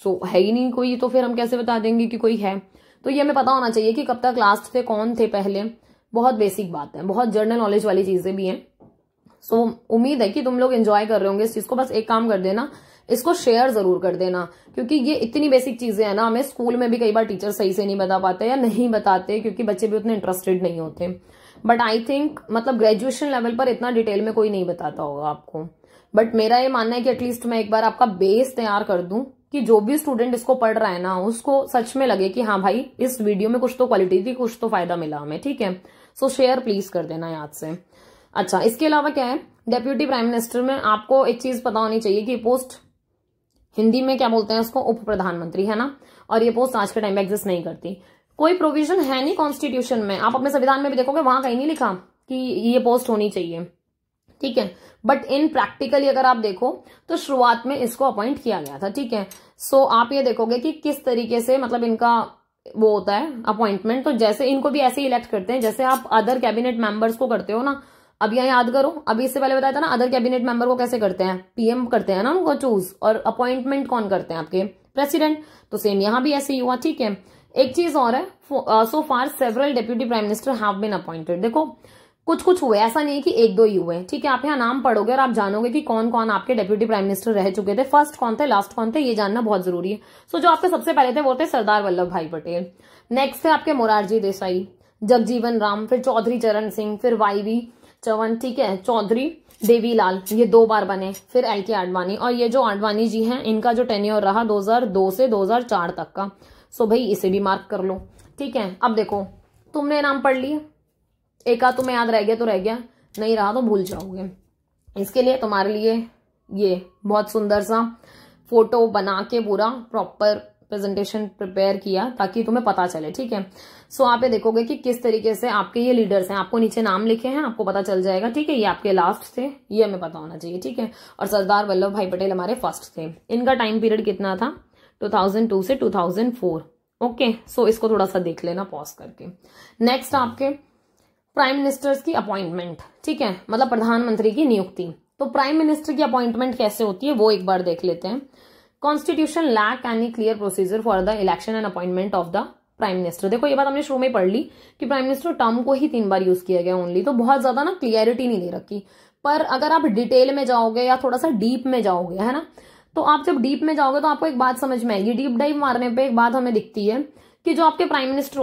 so है ही नहीं कोई, तो फिर हम कैसे बता देंगे कि कोई है। तो ये हमें पता होना चाहिए कि कब तक लास्ट थे, कौन थे पहले, बहुत बेसिक बात है, बहुत जनरल नॉलेज वाली चीजें भी हैं। सो उम्मीद है कि तुम लोग एंजॉय कर रहे होंगे इस चीज को। बस एक काम कर देना, इसको शेयर जरूर कर देना, क्योंकि ये इतनी बेसिक चीजें हैं ना, हमें स्कूल में भी कई बार टीचर सही से नहीं बता पाते या नहीं बताते, क्योंकि बच्चे भी उतने इंटरेस्टेड नहीं होते। बट आई थिंक मतलब ग्रेजुएशन लेवल पर इतना डिटेल में कोई नहीं बताता होगा आपको। बट मेरा ये मानना है कि एटलीस्ट मैं एक बार आपका बेस तैयार कर दूं, कि जो भी स्टूडेंट इसको पढ़ रहा है ना, उसको सच में लगे कि हाँ भाई इस वीडियो में कुछ तो क्वालिटी थी, कुछ तो फायदा मिला हमें, ठीक है। सो शेयर प्लीज कर देना याद से। अच्छा, इसके अलावा क्या है, डेप्यूटी प्राइम मिनिस्टर में आपको एक चीज पता होनी चाहिए कि पोस्ट हिंदी में क्या बोलते हैं उसको, उप प्रधानमंत्री, है ना। और ये पोस्ट आज के टाइम में एग्जिस्ट नहीं करती। कोई प्रोविजन है नहीं कॉन्स्टिट्यूशन में, आप अपने संविधान में भी देखोगे वहां कहीं नहीं लिखा कि ये पोस्ट होनी चाहिए, ठीक है। बट इन प्रैक्टिकली अगर आप देखो तो शुरुआत में इसको अपॉइंट किया गया था, ठीक है। सो आप ये देखोगे कि किस तरीके से मतलब इनका वो होता है अपॉइंटमेंट। तो जैसे इनको भी ऐसे ही इलेक्ट करते हैं जैसे आप अदर कैबिनेट मेंबर्स को करते हो ना। अब यहाँ याद करो, अभी इससे पहले बताया था ना अदर कैबिनेट मेंबर को कैसे करते हैं, पीएम करते हैं ना उनको चूज, और अपॉइंटमेंट कौन करते हैं आपके प्रेसिडेंट। तो सेम यहाँ भी ऐसे ही हुआ, ठीक है। एक चीज और है, so far several deputy prime minister have been appointed. देखो कुछ कुछ हुए, ऐसा नहीं कि एक दो ही हुए, ठीक है। आप यहाँ नाम पढ़ोगे और आप जानोगे कि कौन कौन आपके डेप्यूटी प्राइम मिनिस्टर रह चुके थे, फर्स्ट कौन थे, लास्ट कौन थे, ये जानना बहुत जरूरी है। सो जो आपके सबसे पहले थे वो थे सरदार वल्लभ भाई पटेल। नेक्स्ट थे आपके मोरारजी देसाई, जगजीवन राम, फिर चौधरी चरण सिंह, फिर वाईवी चवन, ठीक है, चौधरी देवीलाल, ये 2 बार बने, फिर एल.के. आडवाणी। और ये जो आडवाणी जी हैं इनका जो टेन्योर रहा 2002 से 2004 तक का। सो भाई इसे भी मार्क कर लो, ठीक है। अब देखो तुमने नाम पढ़ लिए, एक आध तुम्हें याद रह गया तो रह गया, नहीं रहा तो भूल जाओगे। इसके लिए तुम्हारे लिए ये बहुत सुंदर सा फोटो बना के पूरा प्रॉपर प्रेजेंटेशन प्रिपेयर किया ताकि तुम्हें पता चले, ठीक है। सो आप ये देखोगे कि किस तरीके से आपके ये लीडर्स हैं, आपको नीचे नाम लिखे हैं, आपको पता चल जाएगा, ठीक है। ये आपके लास्ट थे, ये हमें पता होना चाहिए, ठीक है। और सरदार वल्लभ भाई पटेल हमारे फर्स्ट थे। इनका टाइम पीरियड कितना था, 2002 से 2004, ओके। सो इसको थोड़ा सा देख लेना पॉज करके। नेक्स्ट आपके प्राइम मिनिस्टर्स की अपॉइंटमेंट, ठीक है, मतलब प्रधानमंत्री की नियुक्ति। तो प्राइम मिनिस्टर की अपॉइंटमेंट कैसे होती है वो एक बार देख लेते हैं। Constitution lack any clear procedure for the election and appointment of the prime minister. देखो ये बात हमने शुरू में पढ़ ली कि प्राइम मिनिस्टर टर्म को ही 3 बार यूज किया गया ओनली, तो बहुत ज्यादा ना क्लियरिटी नहीं दे रखी। पर अगर आप डिटेल में जाओगे या थोड़ा सा डीप में जाओगे, है ना, तो आप जब डीप में जाओगे तो आपको एक बात समझ में आएगी। डीप डाइव मारने पे एक बात हमें दिखती है कि जो आपके प्राइम मिनिस्टर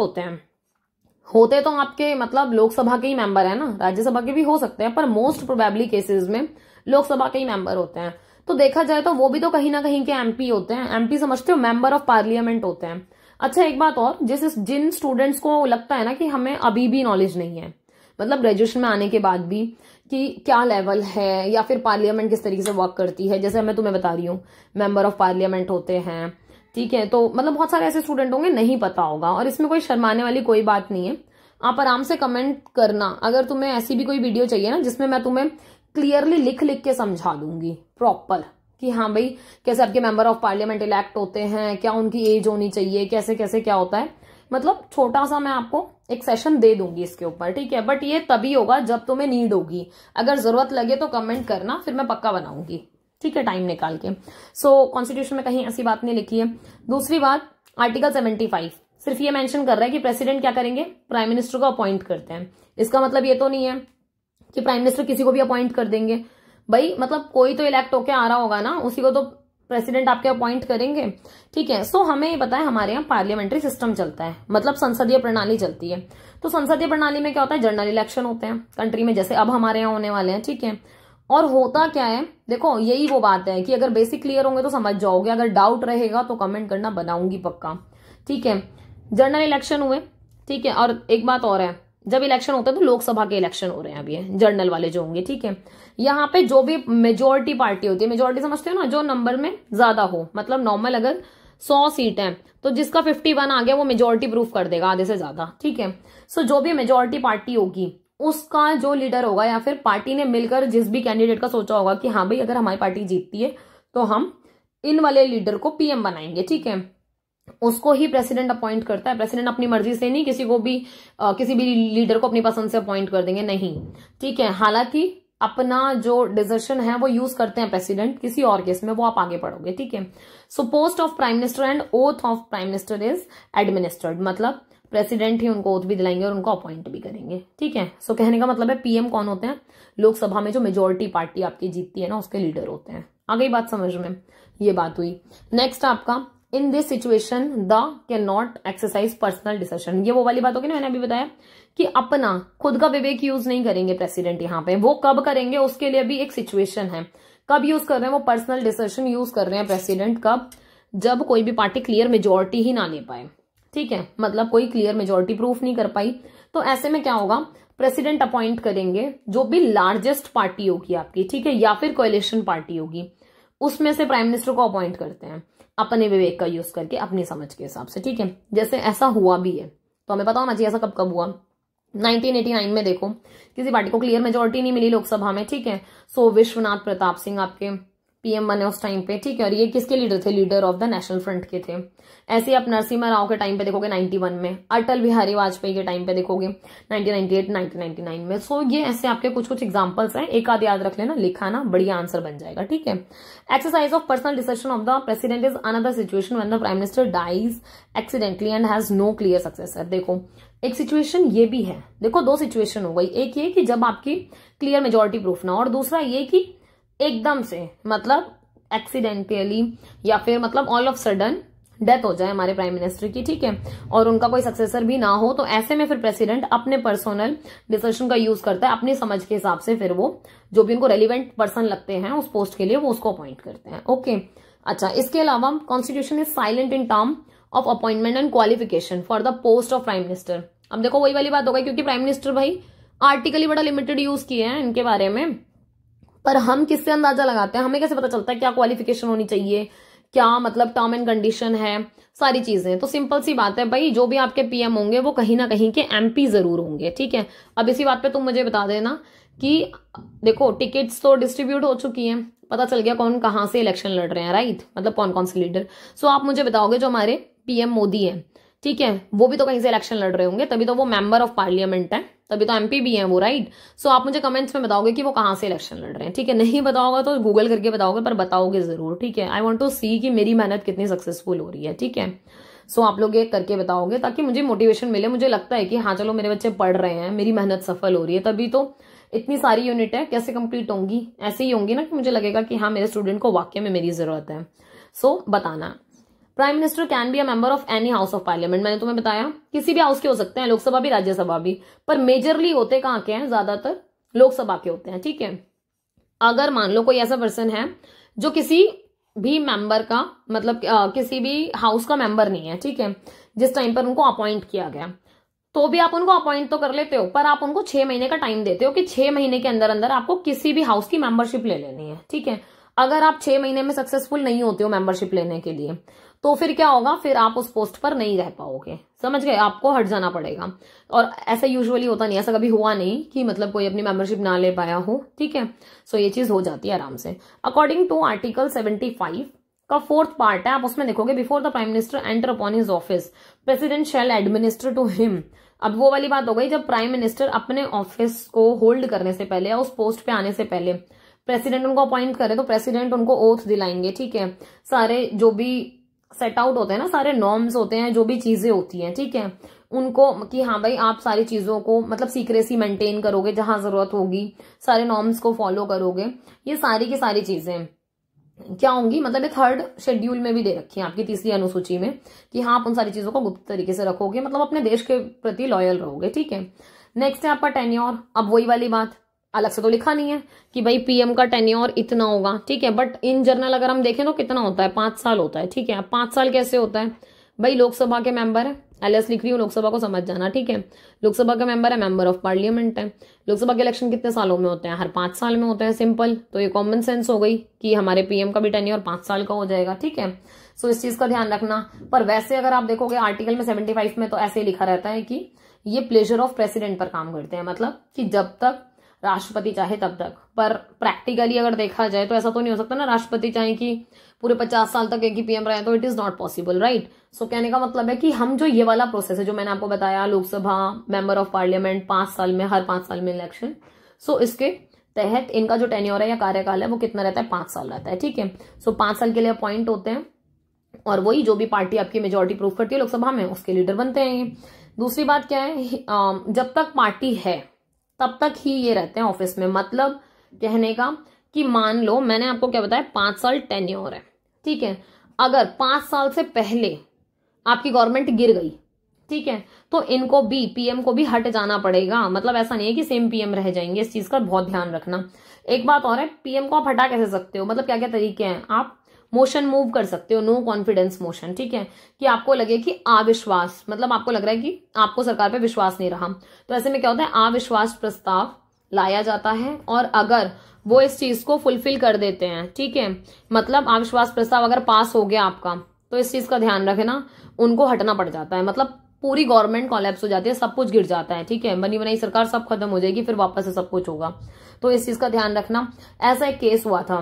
होते तो आपके मतलब लोकसभा के ही मेंबर है ना, राज्यसभा के भी हो सकते हैं, पर मोस्ट प्रोबेबली केसेस में लोकसभा के ही मेंबर होते हैं। तो देखा जाए तो वो भी तो कहीं ना कहीं के एमपी होते हैं। एमपी समझते हो, मेंबर ऑफ पार्लियामेंट होते हैं। अच्छा एक बात और, जिन स्टूडेंट्स को लगता है ना कि हमें अभी भी नॉलेज नहीं है, मतलब ग्रेजुएशन में आने के बाद भी, कि क्या लेवल है या फिर पार्लियामेंट किस तरीके से वर्क करती है, जैसे मैं तुम्हें बता रही हूँ मेंबर ऑफ पार्लियामेंट होते हैं, ठीक है। तो मतलब बहुत सारे ऐसे स्टूडेंट होंगे नहीं पता होगा, और इसमें कोई शर्माने वाली कोई बात नहीं है। आप आराम से कमेंट करना अगर तुम्हें ऐसी भी कोई वीडियो चाहिए ना जिसमें मैं तुम्हें क्लियरली लिख लिख के समझा दूंगी प्रॉपर कि हाँ भाई कैसे आपके मेंबर ऑफ पार्लियामेंट इलेक्ट होते हैं, क्या उनकी एज होनी चाहिए, कैसे कैसे क्या होता है। मतलब छोटा सा मैं आपको एक सेशन दे दूंगी इसके ऊपर, ठीक है। बट ये तभी होगा जब तुम्हें नीड होगी। अगर जरूरत लगे तो कमेंट करना, फिर मैं पक्का बनाऊंगी, ठीक है, टाइम निकाल के। सो कॉन्स्टिट्यूशन में कहीं ऐसी बात नहीं लिखी है। दूसरी बात, आर्टिकल 75 सिर्फ ये मेंशन कर रहा है कि प्रेसिडेंट क्या करेंगे, प्राइम मिनिस्टर को अपॉइंट करते हैं। इसका मतलब ये तो नहीं है कि प्राइम मिनिस्टर किसी को भी अपॉइंट कर देंगे भाई, मतलब कोई तो इलेक्ट होके आ रहा होगा ना, उसी को तो प्रेसिडेंट आपके अपॉइंट करेंगे, ठीक है। सो हमें ये पता है हमारे यहाँ पार्लियामेंट्री सिस्टम चलता है, मतलब संसदीय प्रणाली चलती है। तो संसदीय प्रणाली में क्या होता है, जनरल इलेक्शन होते हैं कंट्री में, जैसे अब हमारे यहाँ होने वाले हैं, ठीक है। और होता क्या है, देखो यही वो बात है कि अगर बेसिक क्लियर होंगे तो समझ जाओगे, अगर डाउट रहेगा तो कमेंट करना, बनाऊंगी पक्का, ठीक है। जनरल इलेक्शन हुए, ठीक है। और एक बात और है, जब इलेक्शन होता है तो लोकसभा के इलेक्शन हो रहे हैं अभी, जनरल वाले जो होंगे, ठीक है। यहाँ पे जो भी मेजोरिटी पार्टी होती है, मेजोरिटी समझते हो ना, जो नंबर में ज्यादा हो, मतलब नॉर्मल अगर 100 सीट है तो जिसका 51 आ गया वो मेजोरिटी प्रूफ कर देगा, आधे से ज्यादा, ठीक है। सो जो भी मेजोरिटी पार्टी होगी उसका जो लीडर होगा, या फिर पार्टी ने मिलकर जिस भी कैंडिडेट का सोचा होगा कि हाँ भाई अगर हमारी पार्टी जीतती है तो हम इन वाले लीडर को पीएम बनाएंगे, ठीक है, उसको ही प्रेसिडेंट अपॉइंट करता है। प्रेसिडेंट अपनी मर्जी से नहीं किसी भी लीडर को अपनी पसंद से अपॉइंट कर देंगे, नहीं, ठीक है। हालांकि अपना जो डिसीजन है वो यूज करते हैं प्रेसिडेंट किसी और केस में, वो आप आगे पढ़ोगे, ठीक है। So post of prime minister and oath of prime minister is administered, मतलब प्रेसिडेंट ही उनको ओथ भी दिलाएंगे और उनको अपॉइंट भी करेंगे, ठीक है। सो कहने का मतलब है पीएम कौन होते हैं, लोकसभा में जो मेजोरिटी पार्टी आपकी जीतती है ना उसके लीडर होते हैं। आ गई बात समझ में, ये बात हुई। नेक्स्ट आपका, in this situation the can not exercise personal decision. ये वो वाली बात होगी ना, मैंने अभी बताया कि अपना खुद का विवेक यूज नहीं करेंगे प्रेसिडेंट यहाँ पे। वो कब करेंगे उसके लिए भी एक सिचुएशन है, कब यूज कर रहे हैं वो पर्सनल डिसीजन यूज कर रहे हैं प्रेसिडेंट, कब, जब कोई भी पार्टी क्लियर मेजोरिटी ही ना ले पाए, ठीक है, मतलब कोई क्लियर मेजोरिटी प्रूफ नहीं कर पाई। तो ऐसे में क्या होगा, प्रेसिडेंट अपॉइंट करेंगे जो भी लार्जेस्ट पार्टी होगी आपकी, ठीक है, या फिर कोएलिशन पार्टी होगी, उसमें से प्राइम मिनिस्टर को अपॉइंट करते हैं अपने विवेक का यूज करके, अपनी समझ के हिसाब से, ठीक है। जैसे ऐसा हुआ भी है, तो हमें पता होना चाहिए ऐसा कब कब हुआ। 1989 में देखो किसी पार्टी को क्लियर मेजोरिटी नहीं मिली लोकसभा में, ठीक है। सो विश्वनाथ प्रताप सिंह आपके पीएम बने उस टाइम पे, ठीक है। और ये किसके लीडर थे? Leader of the national front के थे। ऐसे आप नरसिम्हा राव के टाइम पे देखोगे 91 में, अटल बिहारी वाजपेयी के टाइम पे देखोगे 1998 1999 में। सो ये ऐसे आपके कुछ कुछ एग्जांपल्स हैं, एक आध याद रख लेना, लिखा ना, बढ़िया आंसर बन जाएगा, ठीक है। Exercise of personal decision of the president is another situation when the prime minister dies accidentally and has no clear successor. देखो एक सिचुएशन ये भी है, देखो दो सिचुएशन हो गई, एक ये कि जब आपकी क्लियर मेजोरिटी प्रूफ ना, और दूसरा ये कि एकदम से मतलब एक्सीडेंटली या फिर मतलब ऑल ऑफ सडन डेथ हो जाए हमारे प्राइम मिनिस्टर की, ठीक है, और उनका कोई सक्सेसर भी ना हो। तो ऐसे में फिर प्रेसिडेंट अपने पर्सनल डिसीजन का यूज करता है, अपनी समझ के हिसाब से फिर वो जो भी उनको रेलिवेंट पर्सन लगते हैं उस पोस्ट के लिए वो उसको अपॉइंट करते हैं। ओके अच्छा, इसके अलावा constitution is silent in term of appointment and qualification for the post of prime minister. अब देखो वही वाली बात हो गई, क्योंकि प्राइम मिनिस्टर भाई आर्टिकल ही बड़ा लिमिटेड यूज किए हैं इनके बारे में, पर हम किससे अंदाजा लगाते हैं? हमें कैसे पता चलता है क्या क्वालिफिकेशन होनी चाहिए, क्या मतलब टर्म एंड कंडीशन है, सारी चीजें। तो सिंपल सी बात है भाई, जो भी आपके पीएम होंगे वो कहीं ना कहीं के एमपी जरूर होंगे, ठीक है। अब इसी बात पे तुम मुझे बता देना कि देखो टिकट्स तो डिस्ट्रीब्यूट हो चुकी हैं, पता चल गया कौन कहां से इलेक्शन लड़ रहे हैं, राइट, मतलब कौन कौन से लीडर। सो आप मुझे बताओगे जो हमारे पीएम मोदी है, ठीक है, वो भी तो कहीं से इलेक्शन लड़ रहे होंगे, तभी तो वो मेंबर ऑफ पार्लियामेंट है, तभी तो एमपी भी है वो, राइट। सो आप मुझे कमेंट्स में बताओगे कि वो कहां से इलेक्शन लड़ रहे हैं, ठीक है। नहीं बताओगे तो गूगल करके बताओगे, पर बताओगे जरूर, ठीक है। आई वांट टू सी कि मेरी मेहनत कितनी सक्सेसफुल हो रही है, ठीक है। सो आप लोग ये करके बताओगे ताकि मुझे मोटिवेशन मिले, मुझे लगता है कि हाँ चलो मेरे बच्चे पढ़ रहे हैं, मेरी मेहनत सफल हो रही है, तभी तो इतनी सारी यूनिट है, कैसे कंप्लीट होंगी? ऐसे ही होंगी ना कि मुझे लगेगा कि हाँ मेरे स्टूडेंट को वाकई में मेरी जरूरत है। सो बताना। Prime minister can be a member of any house of parliament, मैंने तुम्हें बताया किसी भी हाउस के हो सकते हैं, लोकसभा भी राज्यसभा भी, पर मेजरली होते कहाँ के हैं? ज्यादातर लोकसभा के होते हैं, ठीक है। अगर मान लो कोई ऐसा पर्सन है जो किसी भी मेंबर का मतलब किसी भी हाउस का मेंबर नहीं है, ठीक है, जिस टाइम पर उनको अपॉइंट किया गया, तो भी आप उनको अपॉइंट तो कर लेते हो, पर आप उनको 6 महीने का टाइम देते हो कि 6 महीने के अंदर अंदर आपको किसी भी हाउस की मेंबरशिप ले लेनी है, ठीक है। अगर आप 6 महीने में सक्सेसफुल नहीं होते हो मेंबरशिप लेने के लिए, तो फिर क्या होगा? फिर आप उस पोस्ट पर नहीं रह पाओगे, समझ गए, आपको हट जाना पड़ेगा। और ऐसा यूजुअली होता नहीं, ऐसा कभी हुआ नहीं कि मतलब कोई अपनी मेंबरशिप ना ले पाया हो, ठीक है। सो ये चीज हो जाती है आराम से। अकॉर्डिंग टू आर्टिकल 75 का 4th पार्ट है, आप उसमें देखोगे before the prime minister enter upon his office president shall administer to him. अब वो वाली बात हो गई, जब प्राइम मिनिस्टर अपने ऑफिस को होल्ड करने से पहले या उस पोस्ट पे आने से पहले प्रेसिडेंट उनको अपॉइंट करे, तो प्रेसिडेंट उनको ओथ दिलाएंगे, ठीक है। सारे जो भी सेट आउट होते हैं ना, सारे नॉर्म्स होते हैं, जो भी चीजें होती हैं, ठीक है, उनको कि हाँ भाई आप सारी चीजों को मतलब सीक्रेसी मेंटेन करोगे, जहां जरूरत होगी सारे नॉर्म्स को फॉलो करोगे। ये सारी की सारी चीजें क्या होंगी, मतलब ये 3rd शेड्यूल में भी दे रखी है आपकी 3री अनुसूची में कि हाँ आप उन सारी चीजों को गुप्त तरीके से रखोगे, मतलब अपने देश के प्रति लॉयल रहोगे, ठीक है। नेक्स्ट है आपका टेन्योर। अब वही वाली बात, अलग से तो लिखा नहीं है कि भाई पीएम का टेन्योर इतना होगा, ठीक है, बट इन जनरल अगर हम देखें तो कितना होता है? 5 साल होता है, ठीक है। अब 5 साल कैसे होता है भाई? लोकसभा के मेंबर है, एलएस लिख रही हूँ, लोकसभा को समझ जाना, ठीक है। लोकसभा का मेंबर है, मेंबर ऑफ पार्लियामेंट है। लोकसभा के इलेक्शन कितने सालों में होते हैं? हर 5 साल में होते हैं, सिंपल। तो ये कॉमन सेंस हो गई कि हमारे पीएम का भी टेन्योर 5 साल का हो जाएगा, ठीक है। सो इस चीज का ध्यान रखना। पर वैसे अगर आप देखोगे आर्टिकल में 75 में तो ऐसे लिखा रहता है कि ये प्लेजर ऑफ प्रेसिडेंट पर काम करते हैं, मतलब कि जब तक राष्ट्रपति चाहे तब तक। पर प्रैक्टिकली अगर देखा जाए तो ऐसा तो नहीं हो सकता ना, राष्ट्रपति चाहे कि पूरे 50 साल तक एक ही पीएम रहे, तो it is not possible, right. So कहने का मतलब है कि हम जो ये वाला प्रोसेस है जो मैंने आपको बताया, लोकसभा, मेंबर ऑफ पार्लियामेंट, 5 साल में, हर 5 साल में इलेक्शन, सो इसके तहत इनका जो टेन्योर है या कार्यकाल है वो कितना रहता है? 5 साल रहता है, ठीक है। सो 5 साल के लिए अपॉइंट होते हैं, और वही जो भी पार्टी आपकी मेजोरिटी प्रूफ करती है लोकसभा में उसके लीडर बनते हैं ये। दूसरी बात क्या है, जब तक पार्टी है तब तक ही ये रहते हैं ऑफिस में। मतलब कहने का कि मान लो मैंने आपको क्या बताया, 5 साल टेन्योर है, ठीक है। अगर 5 साल से पहले आपकी गवर्नमेंट गिर गई, ठीक है, तो इनको भी, पीएम को भी हट जाना पड़ेगा। मतलब ऐसा नहीं है कि सेम पीएम रह जाएंगे, इस चीज का बहुत ध्यान रखना। एक बात और है, पीएम को आप हटा कैसे सकते हो, मतलब क्या क्या तरीके हैं? आप मोशन मूव कर सकते हो, नो कॉन्फिडेंस मोशन, ठीक है, कि आपको लगे कि अविश्वास, मतलब आपको लग रहा है कि आपको सरकार पे विश्वास नहीं रहा, तो ऐसे में क्या होता है, अविश्वास प्रस्ताव लाया जाता है। और अगर वो इस चीज को फुलफिल कर देते हैं, ठीक है, मतलब अविश्वास प्रस्ताव अगर पास हो गया आपका, तो इस चीज का ध्यान रखना, उनको हटना पड़ जाता है। मतलब पूरी गवर्नमेंट कोलैप्स हो जाती है, सब कुछ गिर जाता है, ठीक है, बनी बनाई सरकार सब खत्म हो जाएगी, फिर वापस से सब कुछ होगा। तो इस चीज का ध्यान रखना। ऐसा एक केस हुआ था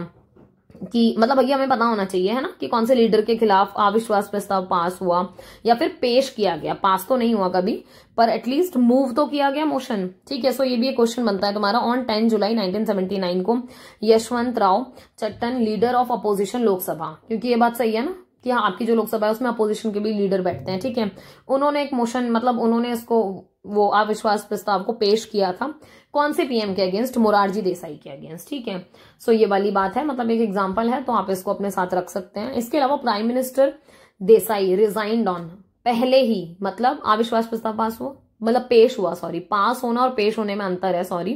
कि मतलब भैया हमें पता होना चाहिए है ना कि कौन से लीडर के खिलाफ अविश्वास प्रस्ताव पास हुआ या फिर पेश किया गया, पास तो नहीं हुआ कभी पर एटलीस्ट मूव तो किया गया मोशन, ठीक है। सो ये भी एक क्वेश्चन बनता है तुम्हारा। ऑन 10 जुलाई 1979 को Yashwant Rao Chavan, leader of opposition Lok Sabha, क्योंकि ये बात सही है ना कि हाँ आपकी जो लोकसभा है उसमें अपोजिशन के भी लीडर बैठते हैं, ठीक है, उन्होंने एक मोशन मतलब उन्होंने इसको वो अविश्वास प्रस्ताव को पेश किया था। कौन से पीएम के अगेंस्ट? मोरारजी देसाई के अगेंस्ट, ठीक है। सो ये वाली बात है, मतलब एक एग्जांपल है तो आप इसको अपने साथ रख सकते हैं। इसके अलावा prime minister Desai resigned on, पहले ही मतलब अविश्वास प्रस्ताव पास हुआ, मतलब पेश हुआ, सॉरी, पास होना और पेश होने में अंतर है, सॉरी।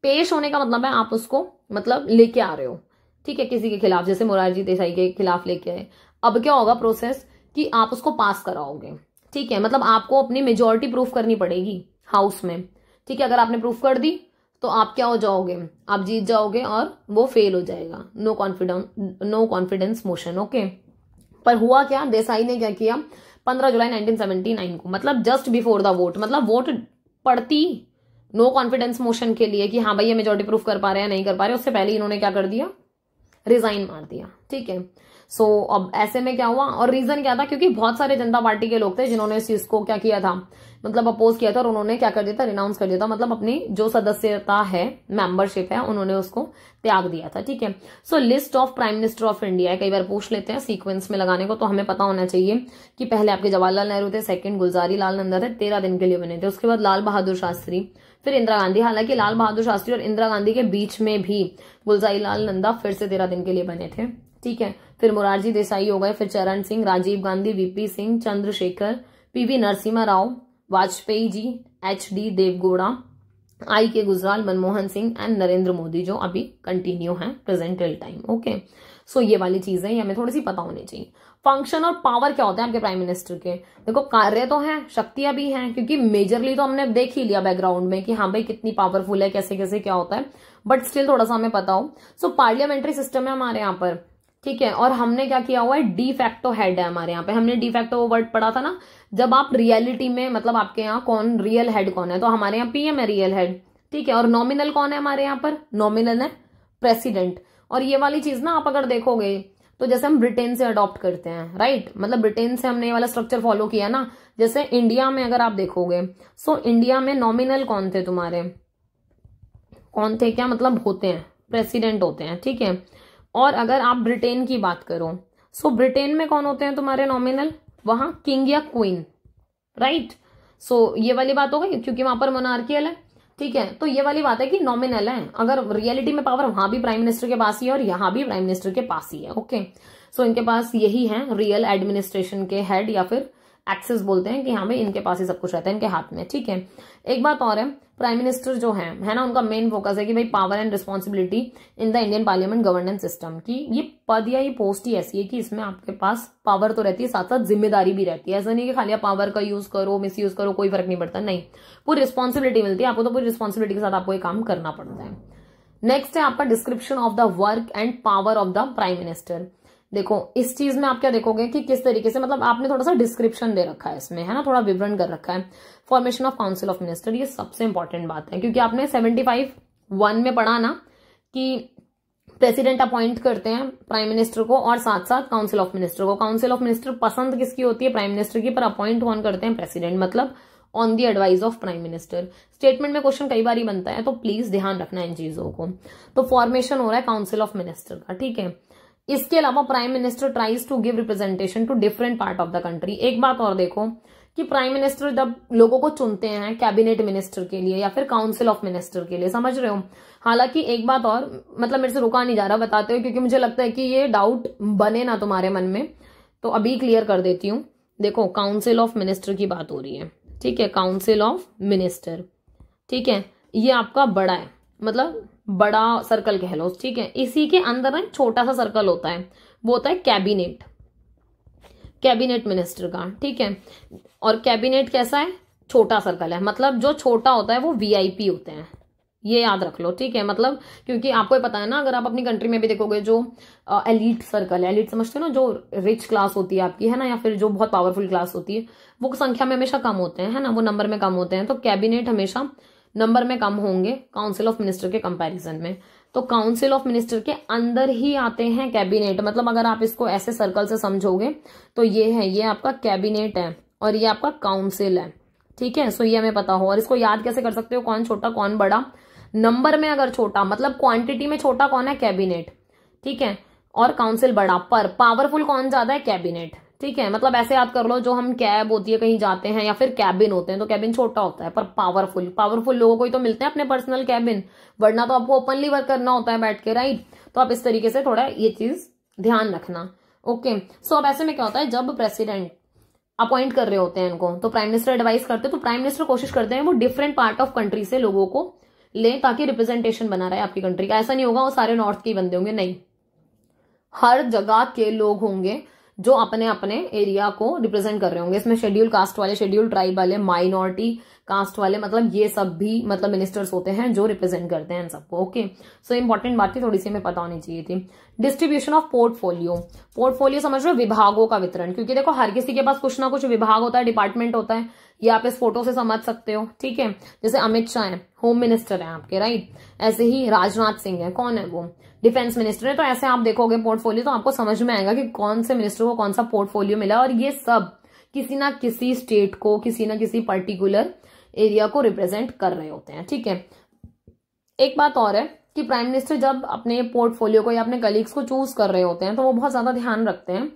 पेश होने का मतलब है आप उसको मतलब लेके आ रहे हो, ठीक है, किसी के खिलाफ, जैसे मोरारजी देसाई के खिलाफ लेके आए। अब क्या होगा प्रोसेस कि आप उसको पास कराओगे, ठीक है, मतलब आपको अपनी मेजोरिटी प्रूफ करनी पड़ेगी हाउस में, ठीक है। अगर आपने प्रूफ कर दी तो आप क्या हो जाओगे, आप जीत जाओगे और वो फेल हो जाएगा, नो कॉन्फिडेंस मोशन, ओके। पर हुआ क्या, देसाई ने क्या किया, 15 जुलाई 1979 को, मतलब जस्ट बिफोर द वोट, मतलब वोट पड़ती नो कॉन्फिडेंस मोशन के लिए कि हाँ भाई ये मेजोरिटी प्रूफ कर पा रहे हैं नहीं कर पा रहे, उससे पहले इन्होंने क्या कर दिया, रिजाइन मार दिया, ठीक है। सो अब ऐसे में क्या हुआ, और रीजन क्या था, क्योंकि बहुत सारे जनता पार्टी के लोग थे जिन्होंने इस चीज को क्या किया था, मतलब अपोज किया था, और उन्होंने क्या कर दिया था, रिनाउंस कर दिया था, मतलब अपनी जो सदस्यता है, मेंबरशिप है, उन्होंने उसको त्याग दिया था, ठीक है। So list of prime minister of India कई बार पूछ लेते हैं सीक्वेंस में लगाने को, तो हमें पता होना चाहिए कि पहले आपके जवाहरलाल नेहरू थे, सेकंड गुलजारी लाल नंदा थे, 13 दिन के लिए बने थे, उसके बाद लाल बहादुर शास्त्री, फिर इंदिरा गांधी। हालांकि लाल बहादुर शास्त्री और इंदिरा गांधी के बीच में भी गुलजारी लाल नंदा फिर से 13 दिन के लिए बने थे, ठीक है। फिर मोरारजी देसाई हो गए, फिर चरण Singh, Rajiv Gandhi, VP Singh, Chandrashekhar, PV Narasimha Rao, Vajpayee ji, HD Deve Gowda, आई के गुजराल, मनमोहन सिंह एंड नरेंद्र मोदी, जो अभी कंटिन्यू है प्रेजेंट टिल टाइम, ओके। सो ये वाली चीजें ये हमें थोड़ी सी पता होनी चाहिए। फंक्शन और पावर क्या होता है आपके प्राइम मिनिस्टर के? देखो कार्य तो है, शक्तियां भी हैं, क्योंकि मेजरली तो हमने देख ही लिया बैकग्राउंड में कि हाँ भाई कितनी पावरफुल है, कैसे कैसे क्या होता है, बट स्टिल थोड़ा सा हमें पता हो। सो पार्लियामेंट्री सिस्टम है हमारे यहाँ पर, ठीक है, और हमने क्या किया हुआ है, डी फैक्टो हेड है हमारे यहाँ पे। हमने डी फैक्टो वो वर्ड पढ़ा था ना, जब आप रियलिटी में मतलब आपके यहाँ कौन रियल हेड कौन है, तो हमारे यहाँ पीएम है रियल हेड, ठीक है। और नॉमिनल कौन है हमारे यहाँ पर? नॉमिनल है प्रेसिडेंट। और ये वाली चीज ना आप अगर देखोगे तो जैसे हम ब्रिटेन से अडॉप्ट करते हैं, राइट, मतलब ब्रिटेन से हमने ये वाला स्ट्रक्चर फॉलो किया ना। जैसे इंडिया में अगर आप देखोगे, सो इंडिया में नॉमिनल कौन थे तुम्हारे, कौन थे क्या मतलब होते हैं, प्रेसिडेंट होते हैं, ठीक है। और अगर आप ब्रिटेन की बात करो, सो ब्रिटेन में कौन होते हैं तुम्हारे नॉमिनल, वहां किंग या क्वीन, राइट। सो ये वाली बात हो गई, क्योंकि वहां पर मोनार्कियल है, ठीक है। तो ये वाली बात है कि नॉमिनल है, अगर रियलिटी में पावर वहां भी प्राइम मिनिस्टर के पास ही है और यहाँ भी प्राइम मिनिस्टर के पास ही है, ओके। सो इनके पास यही है रियल एडमिनिस्ट्रेशन के हेड, या फिर एक्सेस बोलते हैं कि हाँ भाई इनके पास ही सब कुछ रहता है इनके हाथ में, ठीक है। एक बात और है, प्राइम मिनिस्टर जो है ना, उनका मेन फोकस है कि भाई power and responsibility in the Indian parliament governance system, की ये पद या ये पोस्ट ही ऐसी है कि इसमें आपके पास पावर तो रहती है, साथ साथ जिम्मेदारी भी रहती है। ऐसा नहीं कि खाली आप पावर का यूज करो, मिस यूज करो, कोई फर्क नहीं पड़ता, नहीं, पूरी रिस्पॉन्सिबिलिटी मिलती है आपको, तो पूरी रिस्पॉन्सिबिलिटी के साथ आपको ये काम करना पड़ता है। नेक्स्ट है आपका description of the work and power of the prime minister. देखो इस चीज में आप क्या देखोगे कि किस तरीके से, मतलब आपने थोड़ा सा डिस्क्रिप्शन दे रखा है इसमें, है ना, थोड़ा विवरण कर रखा है। Formation of council of minister, ये सबसे इंपॉर्टेंट बात है, क्योंकि आपने 75(1) में पढ़ा ना कि प्रेसिडेंट अपॉइंट करते हैं प्राइम मिनिस्टर को और साथ साथ काउंसिल ऑफ मिनिस्टर को। काउंसिल ऑफ मिनिस्टर पसंद किसकी होती है? प्राइम मिनिस्टर की, पर अपॉइंट कौन करते हैं? प्रेसिडेंट, मतलब on the advice of prime minister. Statement में क्वेश्चन कई बार ही बनता है, तो प्लीज ध्यान रखना इन चीजों को। तो फॉर्मेशन हो रहा है काउंसिल ऑफ मिनिस्टर का, ठीक है। इसके अलावा prime minister tries to give representation to different part of the country. एक बात और देखो कि प्राइम मिनिस्टर जब लोगों को चुनते हैं कैबिनेट मिनिस्टर के लिए या फिर काउंसिल ऑफ मिनिस्टर के लिए, समझ रहे हो। हालांकि एक बात और, मतलब मेरे से रुका नहीं जा रहा बताते हुए, क्योंकि मुझे लगता है कि ये डाउट बने ना तुम्हारे मन में, तो अभी क्लियर कर देती हूँ। देखो काउंसिल ऑफ मिनिस्टर की बात हो रही है, ठीक है, काउंसिल ऑफ मिनिस्टर, ठीक है, ये आपका बड़ा है, मतलब बड़ा सर्कल कह लो, ठीक है। इसी के अंदर ना छोटा सा सर्कल होता है, वो होता है कैबिनेट, कैबिनेट मिनिस्टर का, ठीक है। और कैबिनेट कैसा है? छोटा सर्कल है, मतलब जो छोटा होता है वो वीआईपी होते हैं, ये याद रख लो, ठीक है। मतलब क्योंकि आपको पता है ना, अगर आप अपनी कंट्री में भी देखोगे जो एलिट सर्कल है, एलिट समझते हो ना, जो रिच क्लास होती है आपकी, है ना, या फिर जो बहुत पावरफुल क्लास होती है, वो संख्या में हमेशा कम होते हैं, है ना, वो नंबर में कम होते हैं। तो कैबिनेट हमेशा नंबर में कम होंगे काउंसिल ऑफ मिनिस्टर के कंपैरिजन में। तो काउंसिल ऑफ मिनिस्टर के अंदर ही आते हैं कैबिनेट। मतलब अगर आप इसको ऐसे सर्कल से समझोगे तो ये है, ये आपका कैबिनेट है और ये आपका काउंसिल है, ठीक है। सो ये हमें पता हो। और इसको याद कैसे कर सकते हो, कौन छोटा कौन बड़ा। नंबर में अगर छोटा, मतलब क्वांटिटी में छोटा कौन है, कैबिनेट, ठीक है, और काउंसिल बड़ा, पर पावरफुल कौन ज्यादा है, कैबिनेट, ठीक है। मतलब ऐसे याद कर लो, जो हम कैब होती है कहीं जाते हैं या फिर कैबिन होते हैं, तो कैबिन छोटा होता है पर पावरफुल लोगों को ही तो मिलते हैं अपने पर्सनल कैबिन, वरना तो आपको ओपनली वर्क करना होता है बैठ के, राइट। तो आप इस तरीके से थोड़ा ये चीज ध्यान रखना, ओके। सो अब ऐसे में क्या होता है, जब प्रेसिडेंट अपॉइंट कर रहे होते हैं इनको, तो प्राइम मिनिस्टर एडवाइस करते हैं, तो प्राइम मिनिस्टर कोशिश करते हैं वो डिफरेंट पार्ट ऑफ कंट्री से लोगों को ले, ताकि रिप्रेजेंटेशन बना रहे आपकी कंट्री का। ऐसा नहीं होगा वो सारे नॉर्थ के ही बंदे होंगे, नहीं, हर जगह के लोग होंगे जो अपने अपने एरिया को रिप्रेजेंट कर रहे होंगे। इसमें शेड्यूल कास्ट वाले, शेड्यूल ट्राइब वाले, माइनॉरिटी कास्ट वाले, मतलब ये सब भी मतलब मिनिस्टर्स होते हैं जो रिप्रेजेंट करते हैं इन सबको, ओके। सो इंपॉर्टेंट बात थी, थोड़ी सी हमें पता होनी चाहिए थी। डिस्ट्रीब्यूशन ऑफ पोर्टफोलियो, पोर्टफोलियो समझ रहे हो, विभागों का वितरण, क्योंकि देखो हर किसी के पास कुछ ना कुछ विभाग होता है, डिपार्टमेंट होता है, ये आप इस फोटो से समझ सकते हो, ठीक है। जैसे अमित शाह है, होम मिनिस्टर है आपके, राइट। ऐसे ही राजनाथ सिंह है, कौन है वो, डिफेंस मिनिस्टर है। तो ऐसे आप देखोगे पोर्टफोलियो तो आपको समझ में आएगा कि कौन से मिनिस्टर को कौन सा पोर्टफोलियो मिला, और ये सब किसी ना किसी स्टेट को, किसी ना किसी पर्टिकुलर एरिया को रिप्रेजेंट कर रहे होते हैं, ठीक है। एक बात और है कि प्राइम मिनिस्टर जब अपने पोर्टफोलियो को या अपने कलीग्स को चूज कर रहे होते हैं, तो वो बहुत ज्यादा ध्यान रखते हैं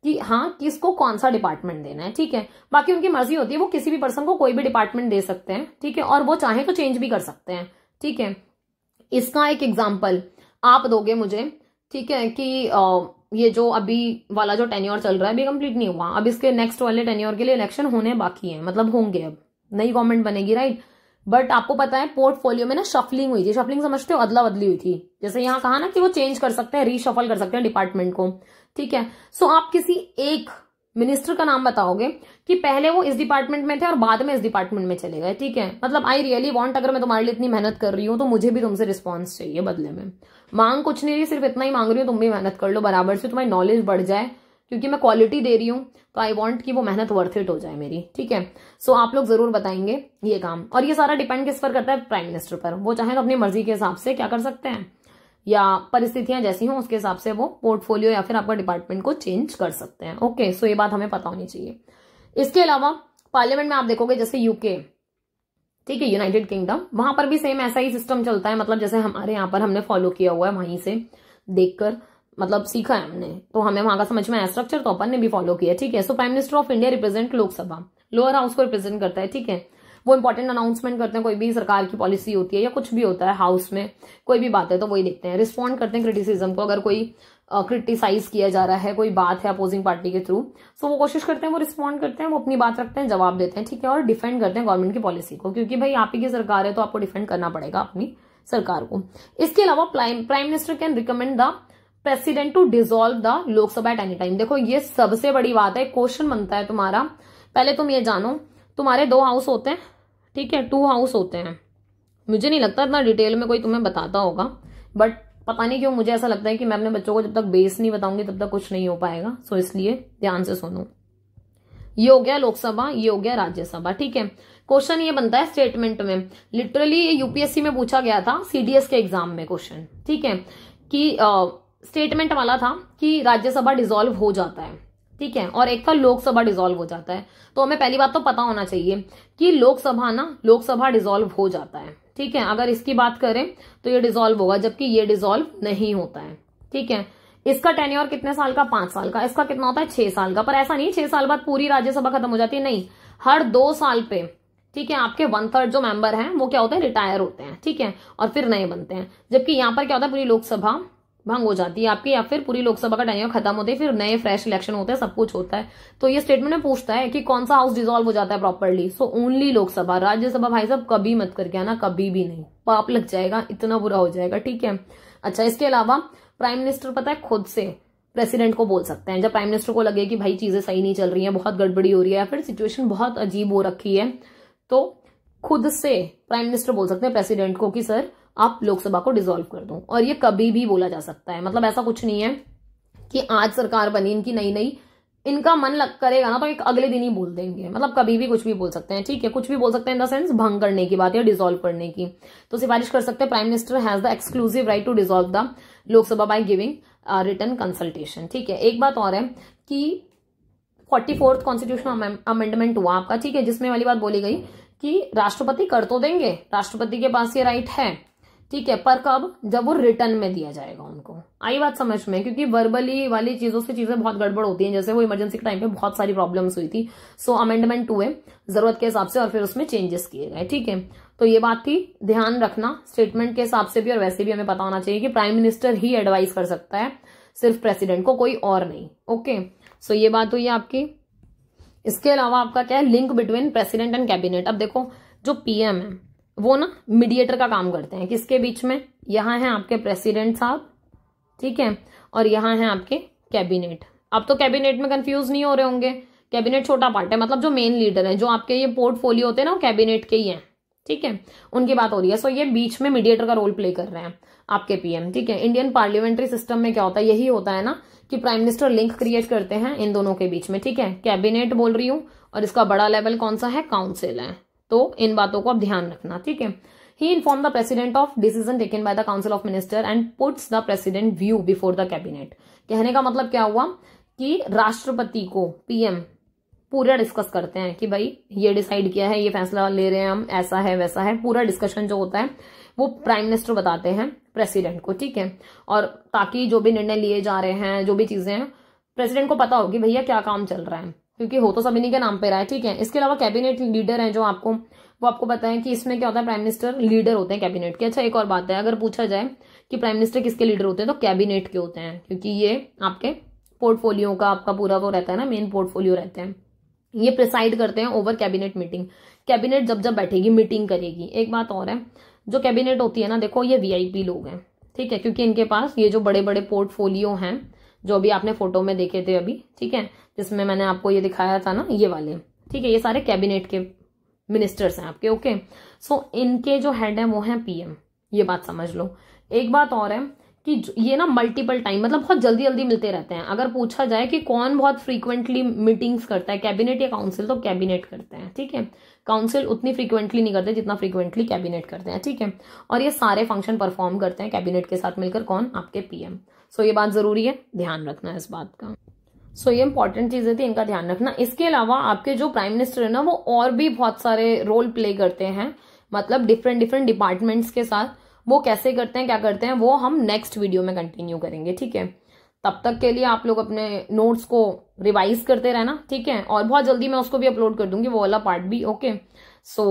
कि हाँ किसको कौन सा डिपार्टमेंट देना है, ठीक है। बाकी उनकी मर्जी होती है, वो किसी भी पर्सन को कोई भी डिपार्टमेंट दे सकते हैं, ठीक है, और वो चाहे तो चेंज भी कर सकते हैं, ठीक है। इसका एक एग्जाम्पल आप दोगे मुझे, ठीक है, कि ये जो अभी वाला जो टेन्योर चल रहा है अभी कंप्लीट नहीं हुआ, अब इसके नेक्स्ट वाले टेन्योर के लिए इलेक्शन होने बाकी है, मतलब होंगे, अब नई गवर्नमेंट बनेगी, राइट। बट आपको पता है पोर्टफोलियो में ना शफलिंग हुई थी, शफलिंग समझते हो, अदला बदली हुई थी। जैसे यहाँ कहा ना कि वो चेंज कर सकते हैं, रीशफल कर सकते हैं डिपार्टमेंट को, ठीक है। सो आप किसी एक मिनिस्टर का नाम बताओगे कि पहले वो इस डिपार्टमेंट में थे और बाद में इस डिपार्टमेंट में चले गए, ठीक है। मतलब आई रियली वांट, अगर मैं तुम्हारे लिए इतनी मेहनत कर रही हूँ तो मुझे भी तुमसे रिस्पॉन्स चाहिए बदले में। मांग कुछ नहीं रही, सिर्फ इतना ही मांग रही हूँ, तुम भी मेहनत कर लो बराबर से, तुम्हारी नॉलेज बढ़ जाए, क्योंकि मैं क्वालिटी दे रही हूँ, तो आई वांट कि वो मेहनत वर्थ इट हो जाए मेरी, ठीक है। सो आप लोग जरूर बताएंगे ये काम, और ये सारा डिपेंड किस पर करता है, प्राइम मिनिस्टर पर। वो चाहे तो अपनी मर्जी के हिसाब से क्या कर सकते हैं, या परिस्थितियां जैसी हों उसके हिसाब से वो पोर्टफोलियो या फिर आपका डिपार्टमेंट को चेंज कर सकते हैं, ओके। सो ये बात हमें पता होनी चाहिए। इसके अलावा पार्लियामेंट में आप देखोगे जैसे यूके, ठीक है, यूनाइटेड किंगडम, वहां पर भी सेम ऐसा ही सिस्टम चलता है। मतलब जैसे हमारे यहाँ पर हमने फॉलो किया हुआ है, वहीं से देखकर मतलब सीखा है हमने, तो हमें वहां का समझ में आया स्ट्रक्चर, तो अपन ने भी फॉलो किया, ठीक है। So prime minister of India represent Lok Sabha, lower house को रिप्रेजेंट करता है, ठीक है। वो इंपॉर्टेंट अनाउंसमेंट करते हैं, कोई भी सरकार की पॉलिसी होती है या कुछ भी होता है हाउस में, कोई भी बात है तो वही देखते हैं। रिस्पॉन्ड करते हैं क्रिटिसिज्म को, अगर कोई क्रिटिसाइज किया जा रहा है, कोई बात है अपोजिंग पार्टी के थ्रू, सो वो कोशिश करते हैं, वो रिस्पॉन्ड करते हैं, वो अपनी बात रखते हैं, जवाब देते हैं, ठीक है। और डिफेंड करते हैं गवर्नमेंट की पॉलिसी को, क्योंकि भाई आप ही की सरकार है तो आपको डिफेंड करना पड़ेगा अपनी सरकार को। इसके अलावा prime minister can recommend the president to dissolve the Lok Sabha at any time. देखो ये सबसे बड़ी बात है, क्वेश्चन बनता है तुम्हारा, पहले तुम ये जानो तुम्हारे 2 हाउस होते हैं, ठीक है, 2 हाउस होते हैं। मुझे नहीं लगता इतना डिटेल में कोई तुम्हें बताता होगा, बट पता नहीं क्यों मुझे ऐसा लगता है कि मैं अपने बच्चों को जब तक बेस नहीं बताऊंगी तब तक कुछ नहीं हो पाएगा। सो इसलिए ध्यान से सुनो। ये हो गया लोकसभा, ये हो गया राज्यसभा, ठीक है। क्वेश्चन ये बनता है स्टेटमेंट में, लिटरली ये यूपीएससी में पूछा गया था, सीडीएस के एग्जाम में क्वेश्चन, ठीक है, कि स्टेटमेंट वाला था कि राज्यसभा डिसॉल्व हो जाता है, ठीक है, और एक था लोकसभा डिसॉल्व हो जाता है। तो हमें पहली बात तो पता होना चाहिए कि लोकसभा डिसॉल्व हो जाता है, ठीक है। अगर इसकी बात करें तो ये डिसॉल्व होगा, जबकि ये डिसॉल्व नहीं होता है, ठीक है। इसका टेन्योर कितने साल का, 5 साल का। इसका कितना होता है, 6 साल का। पर ऐसा नहीं 6 साल बाद पूरी राज्यसभा खत्म हो जाती है, नहीं, हर 2 साल पे, ठीक है, आपके 1/3 जो मेंबर हैं वो क्या होते हैं, रिटायर होते हैं, ठीक है, और फिर नए बनते हैं। जबकि यहाँ पर क्या होता है, पूरी लोकसभा भंग हो जाती है आपकी, या फिर पूरी लोकसभा का टेन्योर खत्म होते हैं, फिर नए फ्रेश इलेक्शन होते हैं, सब कुछ होता है। तो ये स्टेटमेंट में पूछता है कि कौन सा हाउस डिसॉल्व हो जाता है properly. So only Lok Sabha, Rajya Sabha भाई साहब कभी मत करके आना, कभी भी नहीं, पाप लग जाएगा, इतना बुरा हो जाएगा, ठीक है। अच्छा, इसके अलावा प्राइम मिनिस्टर पता है खुद से प्रेसिडेंट को बोल सकते हैं, जब प्राइम मिनिस्टर को लगे कि भाई चीजें सही नहीं चल रही है, बहुत गड़बड़ी हो रही है, या फिर सिचुएशन बहुत अजीब हो रखी है, तो खुद से प्राइम मिनिस्टर बोल सकते हैं प्रेसिडेंट को कि सर आप लोकसभा को डिसॉल्व कर दो, और ये कभी भी बोला जा सकता है। मतलब ऐसा कुछ नहीं है कि आज सरकार बनी इनकी नई नई, इनका मन करेगा ना तो एक अगले दिन ही बोल देंगे। मतलब कभी भी कुछ भी बोल सकते हैं, ठीक है, कुछ भी बोल सकते हैं इन द सेंस भंग करने की बात या डिसॉल्व करने की। तो सिफारिश कर सकते हैं prime minister has the exclusive right to dissolve the Lok Sabha by giving written consultation. ठीक है, एक बात और है कि 44th कॉन्स्टिट्यूशनल अमेंडमेंट हुआ आपका, ठीक है, जिसमें वाली बात बोली गई कि राष्ट्रपति कर तो देंगे, राष्ट्रपति के पास ये राइट है, ठीक है, पर कब? जब वो रिटर्न में दिया जाएगा उनको। आई बात समझ में? क्योंकि वर्बली वाली चीजों से चीजें बहुत गड़बड़ होती हैं, जैसे वो इमरजेंसी के टाइम पे बहुत सारी प्रॉब्लम्स हुई थी। सो अमेंडमेंट हुए जरूरत के हिसाब से और फिर उसमें चेंजेस किए गए, ठीक है। तो ये बात थी, ध्यान रखना स्टेटमेंट के हिसाब से भी और वैसे भी हमें पता होना चाहिए कि प्राइम मिनिस्टर ही एडवाइस कर सकता है, सिर्फ प्रेसिडेंट को, कोई और नहीं। ओके, सो ये बात हुई आपकी। इसके अलावा आपका क्या है, link between president and cabinet. अब देखो जो पीएम है वो ना मीडिएटर का काम करते हैं, किसके बीच में? यहाँ है आपके प्रेसिडेंट साहब, ठीक है, और यहाँ है आपके कैबिनेट। अब तो कैबिनेट में कंफ्यूज नहीं हो रहे होंगे, कैबिनेट छोटा पार्ट है, मतलब जो मेन लीडर है, जो आपके ये पोर्टफोलियो होते हैं ना, वो कैबिनेट के ही हैं, ठीक है, उनकी बात हो रही है। सो ये बीच में मीडिएटर का रोल प्ले कर रहे हैं आपके पीएम, ठीक है। इंडियन पार्लियामेंट्री सिस्टम में क्या होता है, यही होता है ना कि प्राइम मिनिस्टर लिंक क्रिएट करते हैं इन दोनों के बीच में, ठीक है। कैबिनेट बोल रही हूं, और इसका बड़ा लेवल कौन सा है? काउंसिल है। तो इन बातों को आप ध्यान रखना, ठीक है। He inform the president of decision taken by the council of minister and puts the president view before the cabinet. कहने का मतलब क्या हुआ कि राष्ट्रपति को पीएम पूरा डिस्कस करते हैं कि भाई ये डिसाइड किया है, ये फैसला ले रहे हैं हम, ऐसा है वैसा है, पूरा डिस्कशन जो होता है वो प्राइम मिनिस्टर बताते हैं प्रेसिडेंट को, ठीक है। और ताकि जो भी निर्णय लिए जा रहे हैं, जो भी चीजें हैं, प्रेसिडेंट को पता हो कि भैया क्या काम चल रहा है, क्योंकि हो तो सभी नहीं के नाम पे रहा है, ठीक है। इसके अलावा कैबिनेट लीडर है जो आपको बताएं कि इसमें क्या होता है, प्राइम मिनिस्टर लीडर होते हैं कैबिनेट के। अच्छा, एक और बात है, अगर पूछा जाए कि प्राइम मिनिस्टर किसके लीडर होते हैं तो कैबिनेट के होते हैं, क्योंकि ये आपके पोर्टफोलियो का आपका पूरा वो रहता है ना, मेन पोर्टफोलियो रहते हैं, ये प्रिसाइड करते हैं ओवर कैबिनेट मीटिंग। कैबिनेट जब जब बैठेगी मीटिंग करेगी। एक बात और है, जो कैबिनेट होती है ना, देखो ये वीआईपी लोग हैं, ठीक है, क्योंकि इनके पास ये जो बड़े बड़े पोर्टफोलियो हैं, जो भी आपने फोटो में देखे थे अभी, ठीक है, जिसमें मैंने आपको ये दिखाया था ना, ये वाले, ठीक है, ये सारे कैबिनेट के मिनिस्टर्स हैं आपके। ओके, सो इनके जो हेड है वो है पीएम, ये बात समझ लो। एक बात और है कि ये ना मल्टीपल टाइम, मतलब बहुत जल्दी जल्दी मिलते रहते हैं। अगर पूछा जाए कि कौन बहुत फ्रीक्वेंटली मीटिंग्स करता है, कैबिनेट या काउंसिल, तो कैबिनेट करते हैं, ठीक है। काउंसिल उतनी फ्रीक्वेंटली नहीं करते जितना फ्रीक्वेंटली कैबिनेट करते हैं, ठीक है। और ये सारे फंक्शन परफॉर्म करते हैं कैबिनेट के साथ मिलकर, कौन? आपके पीएम। सो ये बात जरूरी है, ध्यान रखना इस बात का। सो ये इंपॉर्टेंट चीजें थी, इनका ध्यान रखना। इसके अलावा आपके जो प्राइम मिनिस्टर है ना, वो और भी बहुत सारे रोल प्ले करते हैं, मतलब डिफरेंट डिफरेंट डिपार्टमेंट्स के साथ। वो कैसे करते हैं, क्या करते हैं, वो हम नेक्स्ट वीडियो में कंटिन्यू करेंगे, ठीक है। तब तक के लिए आप लोग अपने नोट्स को रिवाइज करते रहना, ठीक है। और बहुत जल्दी मैं उसको भी अपलोड कर दूंगी, वो वाला पार्ट भी। ओके, सो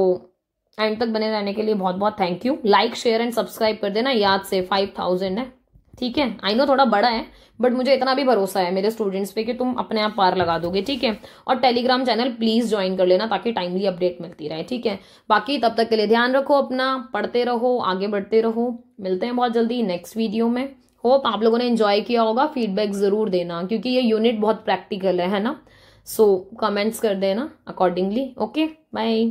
एंड तक बने रहने के लिए बहुत बहुत thank you. Like share and subscribe कर देना, याद से 5000 है, ठीक है। आई नो थोड़ा बड़ा है, बट मुझे इतना भी भरोसा है मेरे स्टूडेंट्स पे कि तुम अपने आप पार लगा दोगे, ठीक है। और टेलीग्राम चैनल प्लीज ज्वाइन कर लेना ताकि टाइमली अपडेट मिलती रहे, ठीक है। बाकी तब तक के लिए ध्यान रखो अपना, पढ़ते रहो, आगे बढ़ते रहो। मिलते हैं बहुत जल्दी नेक्स्ट वीडियो में। होप आप लोगों ने एंजॉय किया होगा। फीडबैक जरूर देना, क्योंकि ये यूनिट बहुत प्रैक्टिकल है ना। सो कमेंट्स कर देना अकॉर्डिंगली। Okay, bye.